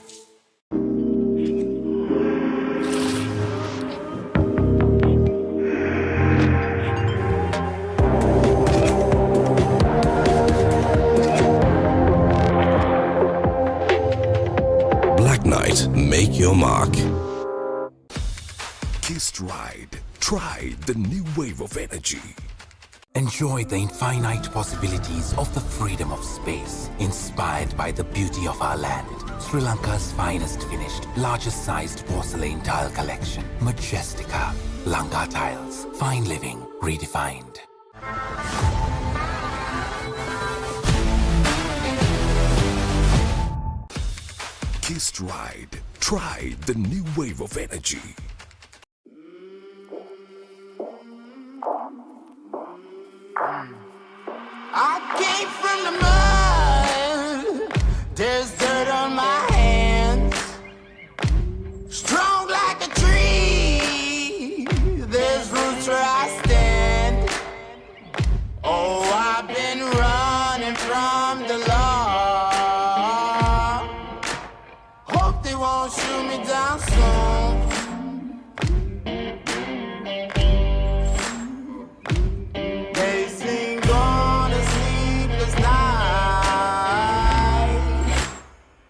Black Knight, make your mark. Taste Ride. Try the new wave of energy. Enjoy the infinite possibilities of the freedom of space, inspired by the beauty of our land. Sri Lanka's finest finished, largest sized porcelain tile collection. Majestica. Lanka tiles. Fine living redefined. Taste Ride. Try the new wave of energy. I came from the mud. There's dirt on my hands. Strong like a tree. There's roots where I stand. Oh, I've been running from the law. Hope they won't shoot me down soon. They sing on a sleepless night.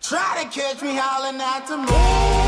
Try to catch me howling at the moon.